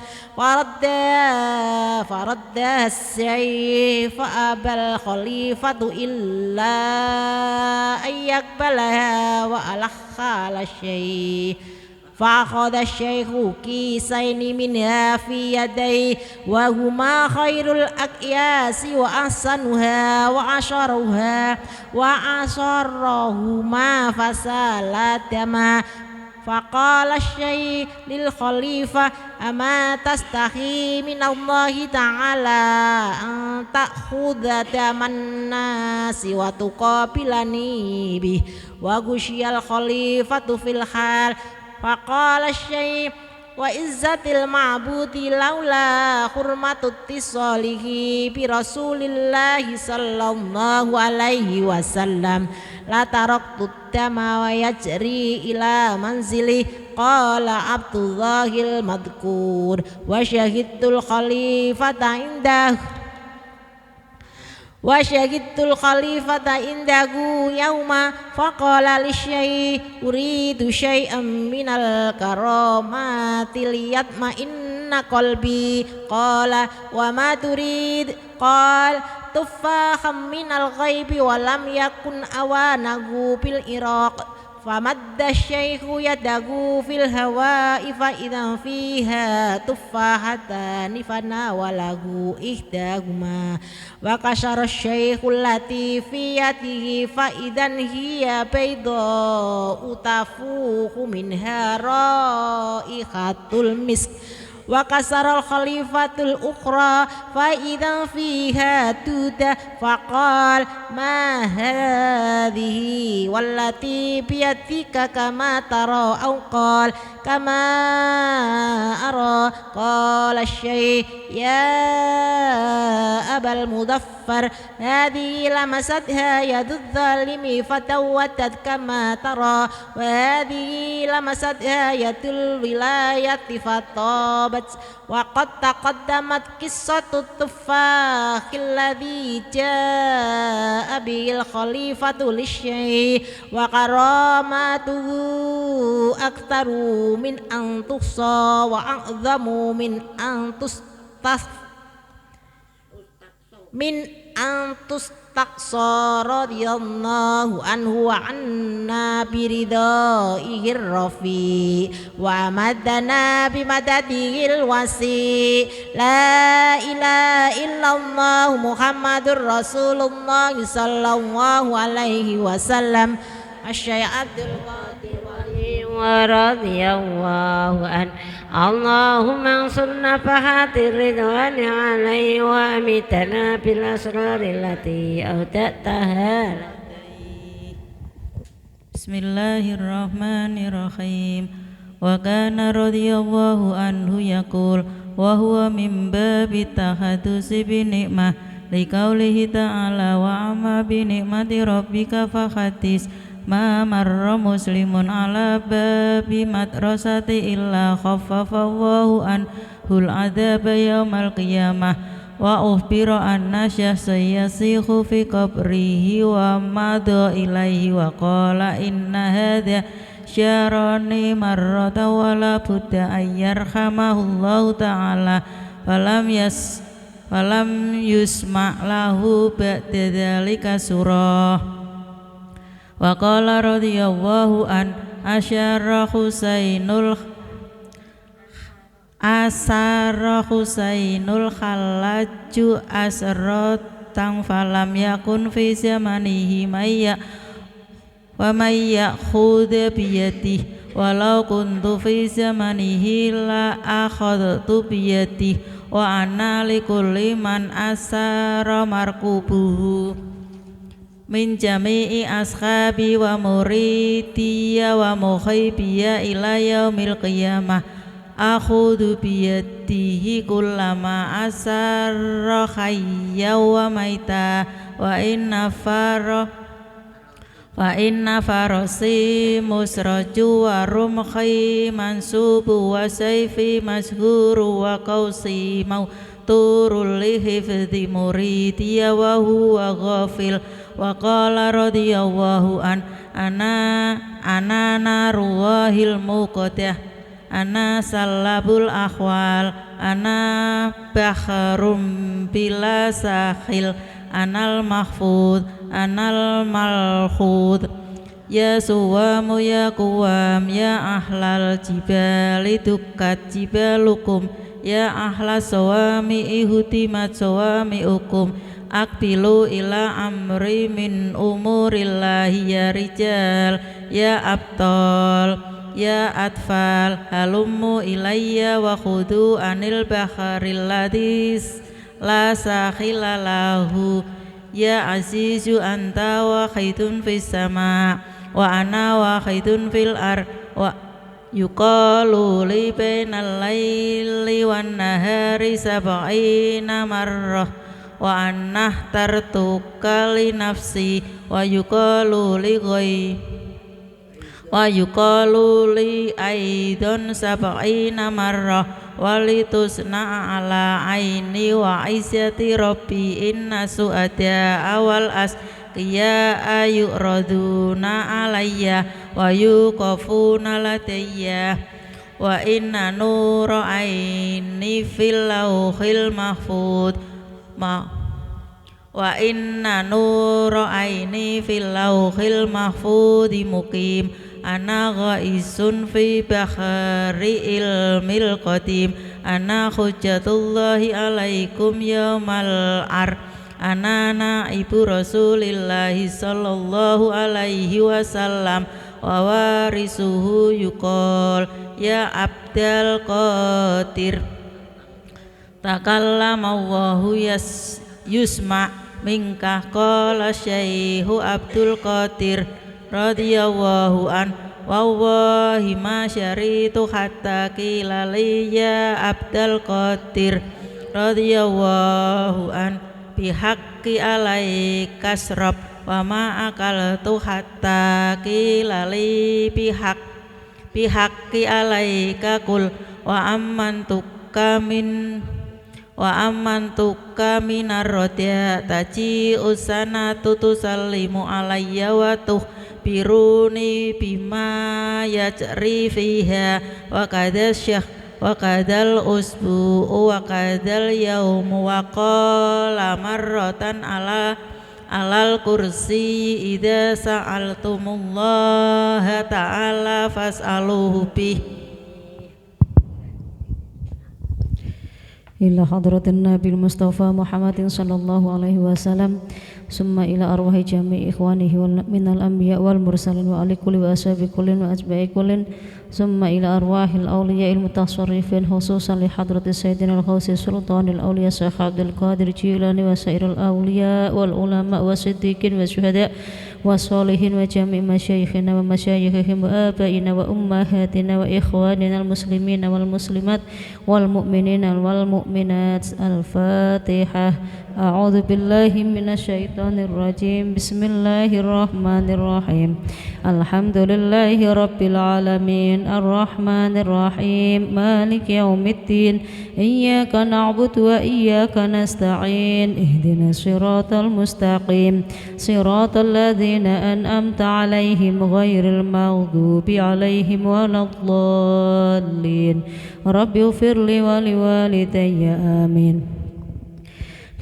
فرد السيف فأبى الخليفة إلا أن يقبلها وألح على الشيخ. فأخذ الشيخ كيسين منها في يديه وهما خير الأكياس وأحسنها وعشرهما فسالت دما. فقال الشيخ للخليفة أما تستحي من الله تعالى أن تأخذ دم الناس وتقابلني به. وغشي الخليفة في الحال. فقال الشيخ وعزة المعبود لولا حرمة اتصاله برسول الله صلى الله عليه وسلم لتركت الدم ويجري إلى منزله. قال عبد الله المذكور وشهدت الخليفة عنده يوما فقال للشيخ أريد شيئا من الكرامات ليطمئن قلبي. قال وما تريد؟ قال تفاحا من الغيب ولم يكن أوانه بالعراق. فمد الشيخ يده في الهواء فإذا فيها تفاحتان فناوله إحداهما وكسر الشيخ التي في يده فإذا هي بيضاء تفوح منها رائحة المسك. وكسر الخليفة الأخرى فإذا فيها دودة فقال ما هذه والتي بيدك كما ترى أو قال كما أرى. قال الشيخ يا أبا المظفر هذه لمستها يد الظالم فتوتت كما ترى وهذه لمستها يد الولاية فطابت. وقد تقدمت قصة التفاح الذي جاء به الخليفة للشيخ وكراماته أكثر من أن تحصى وأعظم من أن تستقصى رضي الله عنه وعنا برضائه الرفيع وأمدنا بمدده الوسيع. لا إله إلا الله محمد رسول الله صلى الله عليه وسلم. الشيخ عبد القادر ورضي الله عنه. اللهم انصرنا فهات الرضوان عليه وامتنا بالأسرار التي أودعتها. بسم الله الرحمن الرحيم. وكان رضي الله عنه يقول وهو من باب التحدث بنعمة لقوله تعالى وأما بنعمة ربك فحدث. ما مر مسلم على باب مدرسة إلا خفف الله عنه العذاب يوم القيامة وأخبر أن شخصا يصيح في قبره ومضى إليه وقال إن هذا شارني مرة ولا بد أن يرحمه الله تعالى فلم يسمع له بعد ذلك سورة. وقال رضي الله عنه أشار حسين الخلاج أسرة فلم يكن في زمنه ومن يأخذ بيده ولو كنت في زمنه لأخذت بيده وأنا لكل من أسار مركوبه من جميع أصحابي ومريدي ومخيبي إلى يوم القيامة أخذ بيده كلما أسر حيا وميتا وإن فرسي مسرج ورمحي منسوب وسيفي مسهور وقوسي موتور لحفظ مريدي وهو غافل. وقال رضي الله عنه أنا نار الله الموقدة أنا سلب الأحوال أنا بحر بلا ساحل أنا المحفوظ أنا الملحوظ يا سوام يا قوام يا أهل الجبال دكت جبالكم يا أهل الصوامع هدمت صوامعكم أقبلوا إلى أمري من أمور الله يا رجال يا أبطال يا أطفال هلموا إلي وخذوا عن البحر الذي لا ساحل له يا عزيز أنت واحد في السماء وأنا واحد في الأرض يقال لي بين الليل والنهار 70 مرة وأنا اخترتك لنفسي ويقال لي أيضا 70 مرة ولتصنع على عيني وعزة ربي إن سؤداء والأسقياء يعرضون علي ويوقفون لدي وإن نور عيني في اللوح المحفوظ وإن نور عيني في اللوح المحفوظ مقيم أنا غائس في بحر علم القديم أنا حجة الله عليكم يوم العرض أنا نائب رسول الله صلى الله عليه وسلم ووارثه يقال يا عبد القادر تكلم الله يسمع منك قال الشيخ عبد القادر رضي الله عنه والله ما شريت حتى قيل لي يا عبد القادر رضي الله عنه بحق عليك اشرب وما أكلت حتى قيل لي بحق عليك كل وأمنتك من الرجاء تجيء السنة تسلم علي وتخبروني بما يجري فيها وكذا الشهر وكذا الأسبوع وكذا اليوم وقال مرة على الكرسي إذا سألتم الله تعالى فاسألوه به. إلى حضرة النبي المصطفى محمد صلى الله عليه وسلم ثم إلى أرواح جميع إخوانه من الأنبياء والمرسلين وعلى كل وأصحاب كل وأتباع كل ثم إلى أرواح الأولياء المتصرفين خصوصا لحضرة سيدنا الغوث سلطان الأولياء الشيخ عبد القادر الجيلاني وسائر الأولياء والعلماء والصديقين والشهداء والصالحين وجميع مشايخنا ومشايخهم وآبائنا وأمهاتنا وإخواننا المسلمين والمسلمات والمؤمنين والمؤمنات. الفاتحة. أعوذ بالله من الشيطان الرجيم بسم الله الرحمن الرحيم الحمد لله رب العالمين الرحمن الرحيم مالك يوم الدين إياك نعبد وإياك نستعين اهدنا الصراط المستقيم صراط الذين أنعمت عليهم غير المغضوب عليهم ولا الضالين رب اغفر لي ولوالدي آمين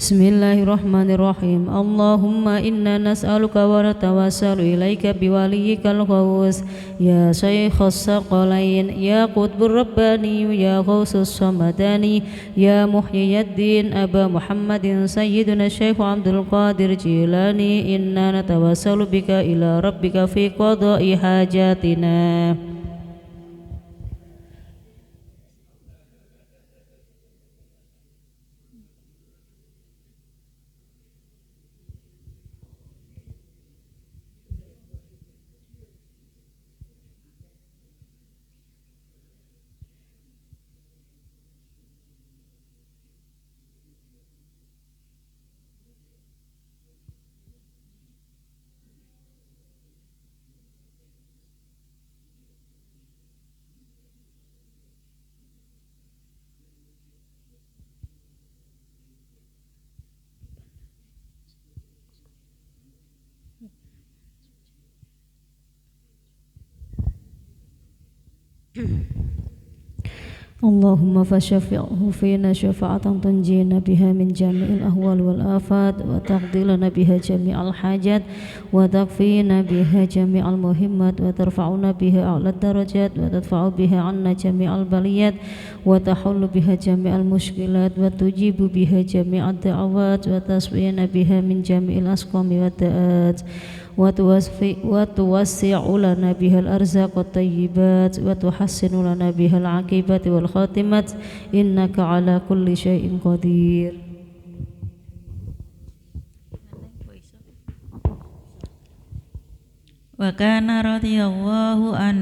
بسم الله الرحمن الرحيم اللهم إنا نسألك ونتوسل إليك بوليك الغوث يا شيخ الثقلين يا قطب الرباني يا غوث الصمداني يا محيي الدين أبا محمد سيدنا الشيخ عبد القادر جيلاني إنا نتوسل بك إلى ربك في قضاء حاجاتنا اللهم فشفعه فينا شفاعة تنجينا بها من جميع الأهوال والآفات وتقضي لنا بها جميع الحاجات وتكفينا بها جميع المهمات وترفعنا بها أعلى الدرجات وتدفع بها عنا جميع البليات وتحل بها جميع المشكلات وتجيب بها جميع الدعوات وتسوينا بها من جميع الأسقام والداءات وتوسع لنا بها الأرزاق الطيبات وتحسن لنا بها العاقبة والخاتمة إنك على كل شيء قدير وكان رضي الله عن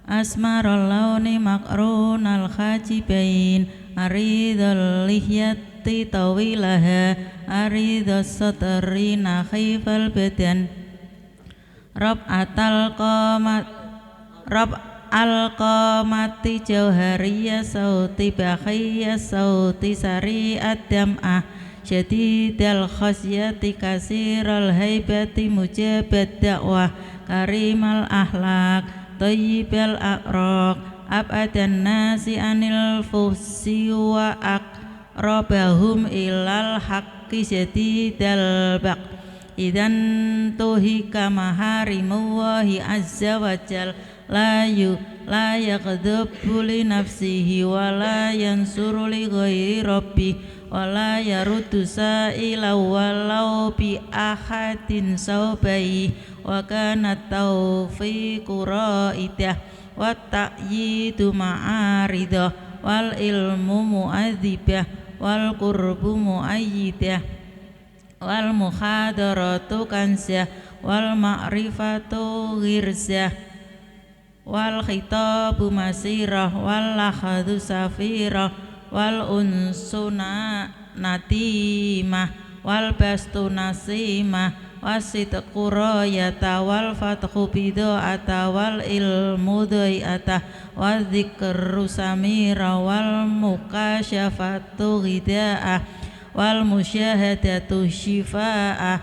أسمر اللون مقرون الخاجبين أريد اللحية طويلها أريد السطر نخيف البدن ربعة القامة جوهرية صوت بخية صوت سريع الدمعة شديد الخشية كثير الهيبة مجاب الدعوة كريم الأخلاق طيب الأخلاق أبعد الناس عن الفحش وأقربهم إلى الحق شديد البغي إذا انتهك محارم الله عز وجل لا يغضب لنفسه ولا ينصر لغير ربه ولا يرد سائلا ولو بأحد صوبيه وكان التوفيق رائده والتأييد معارضه والعلم مؤذبه والقرب مؤيده والمحاضرة كنزه والمعرفة غرزه والخطاب مسيرة واللحظ سفيرة والأنس نديمة والبسط نسيمة والصدق راية والفتح بداعة والعلم ضيئة والذكر سميرة والمكاشفة غداء والمشاهدة شفاء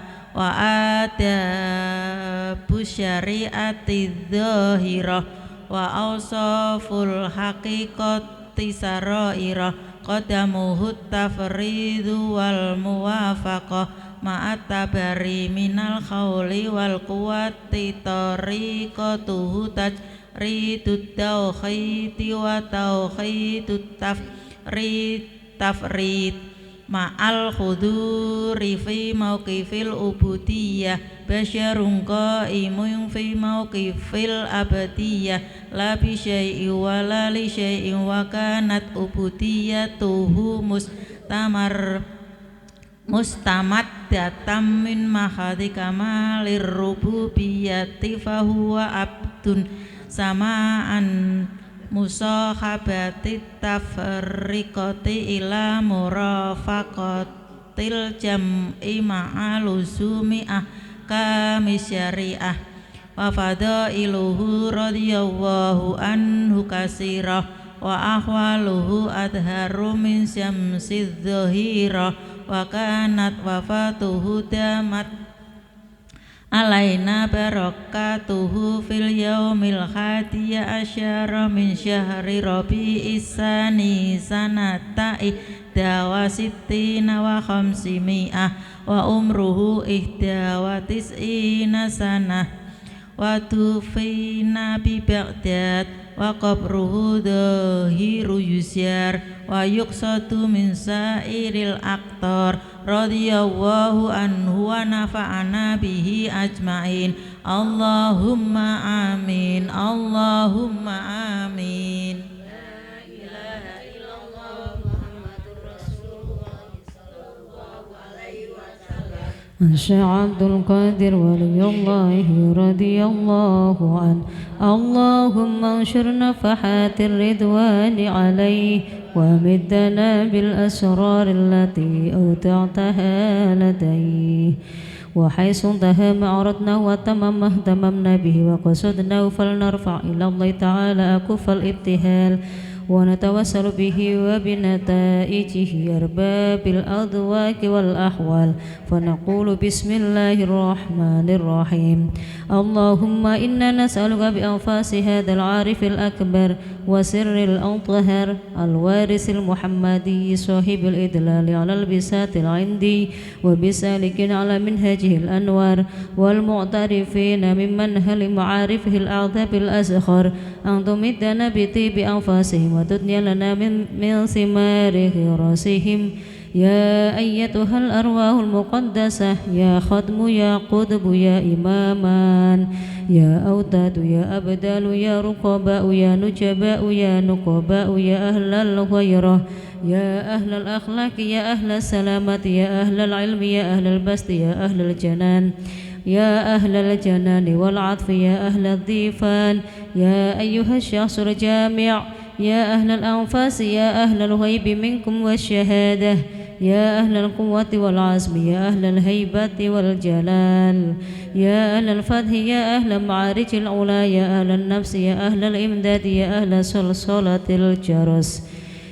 وآداب الشريعة الظاهرة وأوصاف الحقيقة سرائر قدمه التفريد والموافقة مع التبري من الخول والقوة طريقته تجريد التوحيد وتوحيد التفريد مع الحضور في موقف العبودية بشر قائم في موقف الأبدية لا بشيء ولا لشيء وكانت عبوديته مستمدة من محض كمال الربوبية فهو عبد سماعا مصاحبة التفرقة إلى مرافقة til jam'i ma'a lusumi ahkami syariah wa fadailuhu radhiyallahu anhu kasirah wa ahwaluhu adharu min syamsidz dhahirah wa kanat wafatuhu damat alaina barakatuhu fil yaumil hadiya asyara min syahri rabi'is tsani sanata ihda sittina wa khamsimi'ah wa umruhu ihda wa tis'ina sanah wa tufina bi Baghdad wa qabruhu dhahiru yusyar wa yuqsatu min sairil aqtar radhiyallahu anhu wa nafa'ana bihi ajma'in Allahumma amin Allahumma amin. Masya Abdul Qadir waliyullahi radiyallahu an Allahumma anshur nafahatir ridwani alayhi wa middana bil asrar allati awta'taha ladayhi wa haythu intaha ma aradna wa tamamma tamamna bihi wa qasadna falnarfa' ila Allah ta'ala akufal ibtihal ونتوسل به وبنتائجه أرباب الأذواق والأحوال فنقول بسم الله الرحمن الرحيم اللهم إنا نسألك بأنفاس هذا العارف الأكبر وسر الأطهر الوارث المحمدي صاحب الإدلال على البساط العندي وبسالكين على منهجه الأنوار والمعترفين من منهل معارفه الأعذاب الأزخر أن تمدنا بطيب أنفاسهم وتدني لنا من ثمار غراسهم يا أيتها الأرواح المقدسة يا خدم يا قطب يا إمامان يا أوتاد يا أبدال يا رقباء يا نجباء يا نقباء يا أهل الغيرة يا أهل الأخلاق يا أهل السلامة يا أهل العلم يا أهل البسط يا أهل الجنان يا أهل الجنان والعطف يا أهل الضيفان يا أيها الشخص الجامع يا أهل الأنفاس يا أهل الغيب منكم والشهادة يا أهل القوة والعزم يا أهل الهيبة والجلال يا أهل الفتح يا أهل معارج العلا يا أهل النفس يا أهل الإمداد يا أهل صلصلة الجرس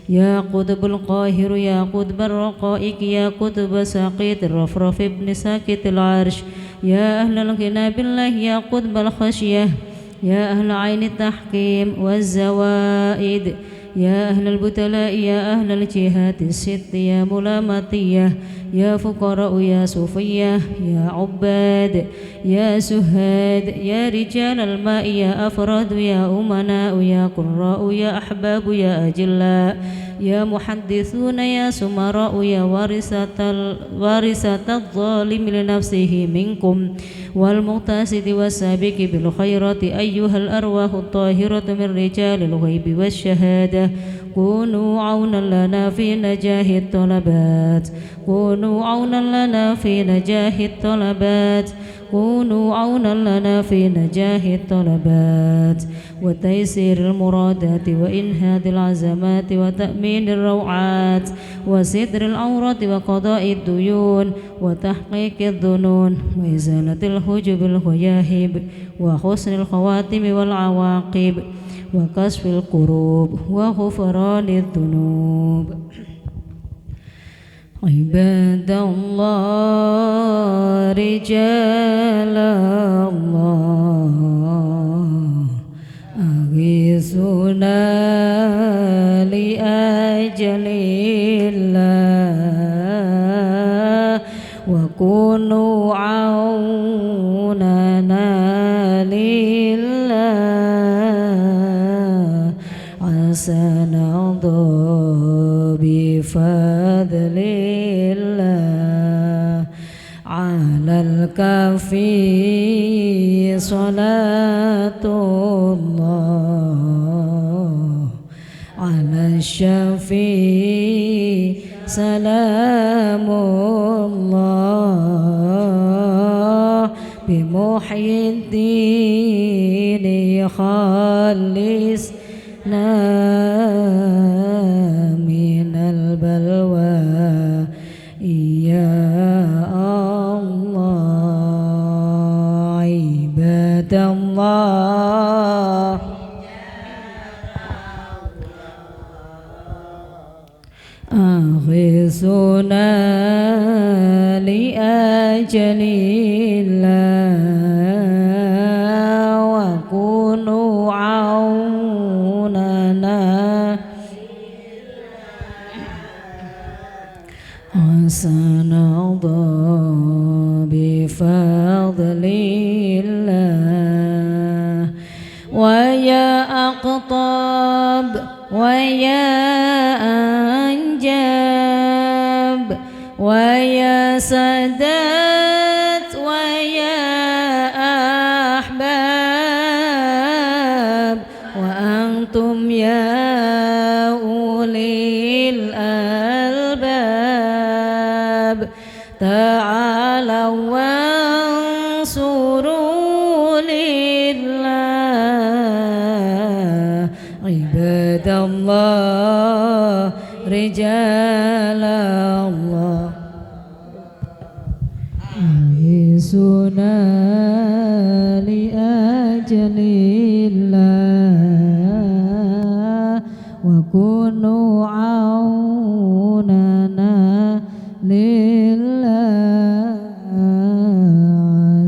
يا قطب القاهر يا قطب الرقائق يا قطب ساقيت الرفرف ابن ساكت العرش يا أهل الغنى بالله يا قطب الخشية يا أهل عين التحكيم والزوائد يا أهل البتلاء يا أهل الجهات الست يا ملامتية يا فقراء يا صوفية يا عباد يا سهاد يا رجال الماء يا أفراد يا أمناء يا قراء يا أحباب يا أجلاء يا محدثون يا سمراء يا ورثة الظالم لنفسه منكم والمقتصد والسابق بالخيرات أيها الأرواح الطاهرة من رجال الغيب والشهادة كونوا عونا لنا في نجاح الطلبات كونوا عونا لنا في نجاح الطلبات كونوا عونا لنا في نجاح الطلبات وتيسير المرادات وإنهاء العزمات وتأمين الروعات وستر العورات وقضاء الديون وتحقيق الظنون وإزالة الحجب الغياهب وحسن الخواتم والعواقب وكشف الكروب وغفران الذنوب عباد الله رجال الله أغيثنا لأجل الله وكونوا عوننا لله عسى نرضى بفضل الله على الكافي صلاة الله على الشفيع سلام الله بمحيي الدين خالصنا من البلوى أغثنا لأجل الله وكونوا عوننا وسنرضى بفضل الله ويا أقطاب ويا أنجاب ويا سادات ويا أحباب وأنتم يا أولي الألباب تعالوا وانصروا لله عباد الله رجال الله أعيسنا لأجل الله وكونوا عوننا لله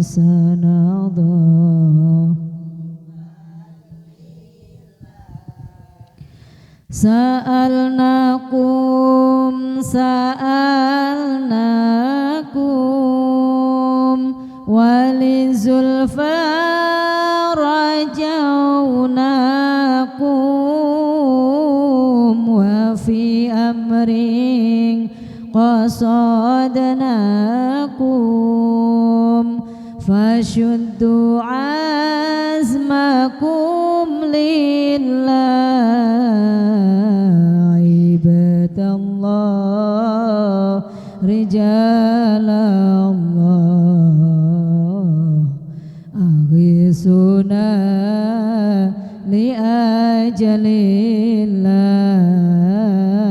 سنرضى سألناكم وللزلفى رجوناكم وفي أمر قصدناكم فشدوا عزمكم لله عباد الله رجال الله أغيثنا لأجل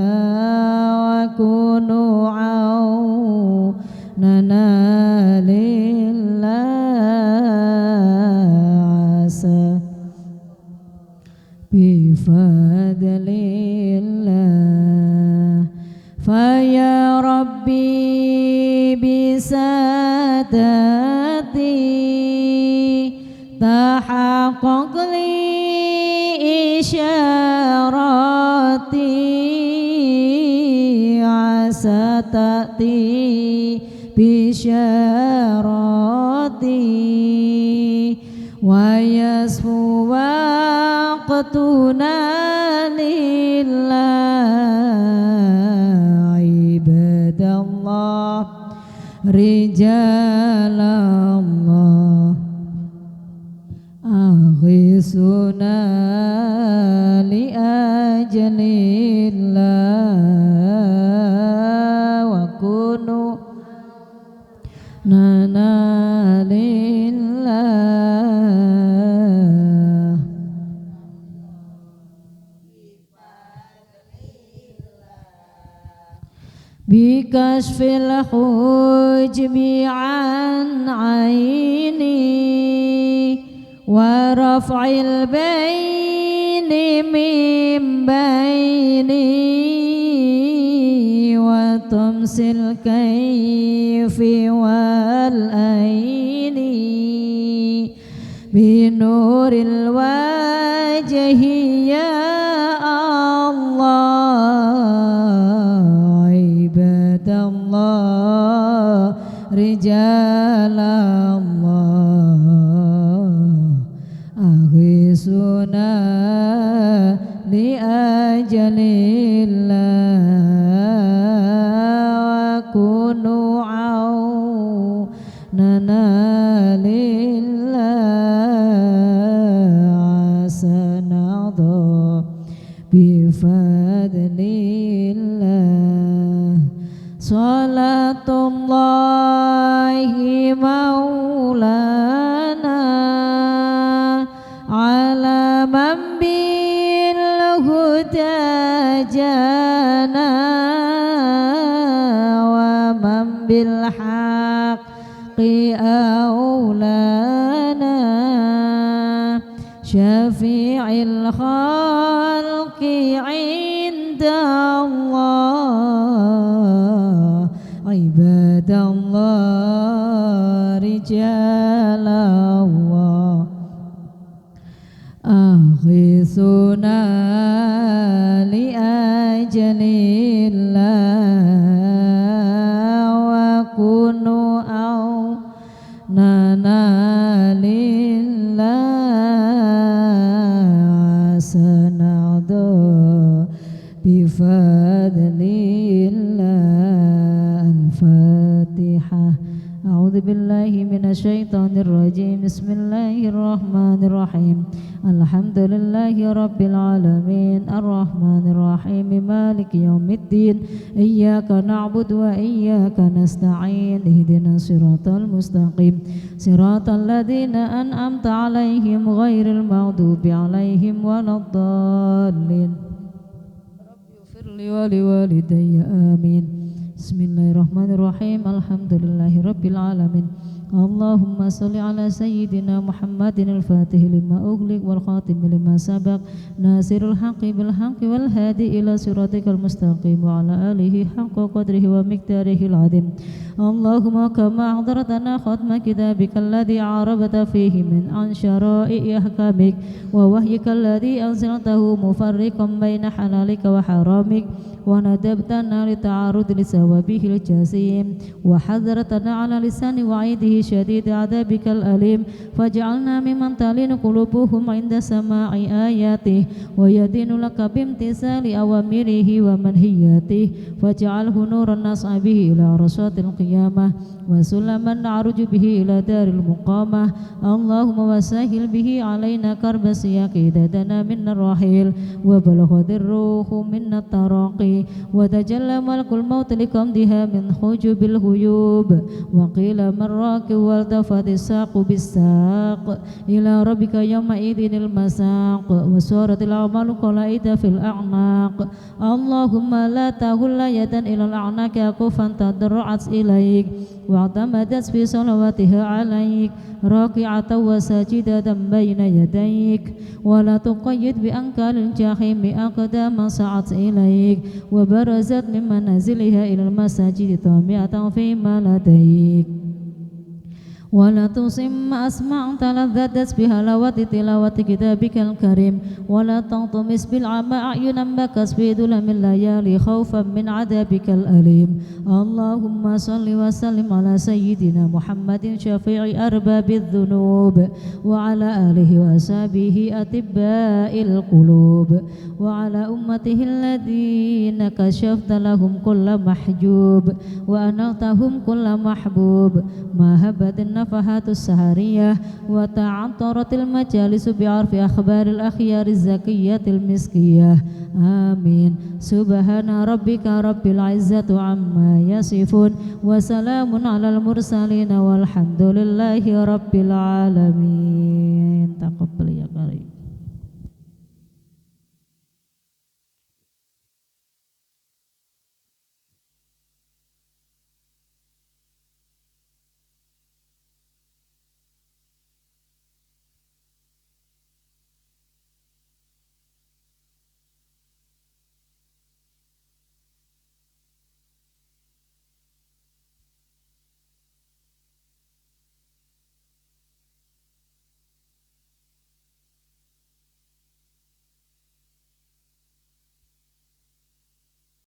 الله وكونوا عوننا لله عسى بفضل الله فيا ربي بسادتي تحقق لي إشاراتي عسى تأتي بشاراتي ويسفو وقتنا لله عباد الله رجال الله أغيثنا لأجل الله وكونوا لنا لله بكشف الحجب عن عيني ورفع البين من بيني وطمس الكيف والأين بنور الوجه يا الله عباد الله رجال الله أغيثنا لأجل الله وكونوا عوننا لله سنرضى بفضل الله صلاة الله مولانا على من بالهدى جانا ومن بالحق أولانا شفيع الخلق عند الله بسم الله الرحمن الرحيم الحمد لله رب العالمين الرحمن الرحيم مالك يوم الدين إياك نعبد وإياك نستعين اهدنا الصراط المستقيم صراط الذين أنعمت عليهم غير المغضوب عليهم ولا الضالين رب اغفر لي ولوالدي آمين بسم الله الرحمن الرحيم الحمد لله رب العالمين اللهم صل على سيدنا محمد الفاتح لما أغلق والخاتم لما سبق ناصر الحق بالحق والهادي إلى صراطك المستقيم وعلى آله حق قدره ومقداره العظيم اللهم كما أحضرتنا ختم كتابك الذي عربت فيه من عن شرائع أحكامك ووحيك الذي أنزلته مفرقا بين حلالك وحرامك وندبتنا لتعرض لثوابه الجسيم وحذرتنا على لسان وعيده شديد عذابك الأليم فاجعلنا ممن تلين قلوبهم عند سماع آياته ويدين لك بامتثال أوامره ومنهياته فاجعله نورا نسعى به إلى رصاد القيامة وسلما نعرج به إلى دار المقامة اللهم وسهل به علينا كرب السياق إذا من الرحيل وبلغت الروح منا التراقي وتجلى ملك الموت لقمدها من حجب الغيوب وقيل من راكب والتفت الساق بالساق إلى ربك يومئذ المساق وصارت الأعمال قلائد في الأعناق اللهم لا تهل يدا إلى الأعناق كفا تضرعت إليك واعتمدت في صلواتها عليك راكعة وساجدة بين يديك ولا تقيد بأنكال الجحيم أقداما سعت إليك وبرزت من منازلها إلى المساجد طامعة فيما لديك ولا تصم أسماع تلذذت بهلاوة تلاوة كتابك الكريم ولا تنطمس بالعمى أعينا بكت في ظلم الليالي خوفا من عذابك الأليم اللهم صل وسلم على سيدنا محمد شفيع أرباب الذنوب وعلى آله وأصحابه أطباء القلوب وعلى أمته الذين كشفت لهم كل محجوب وأنلتهم كل محبوب ما هبت النفحات السهرية وتعطرت المجالس بعرف أخبار الأخيار الزكية المسكية آمين سبحان ربك رب العزة عما يصفون وسلام على المرسلين والحمد لله رب العالمين تقبل يا كريم.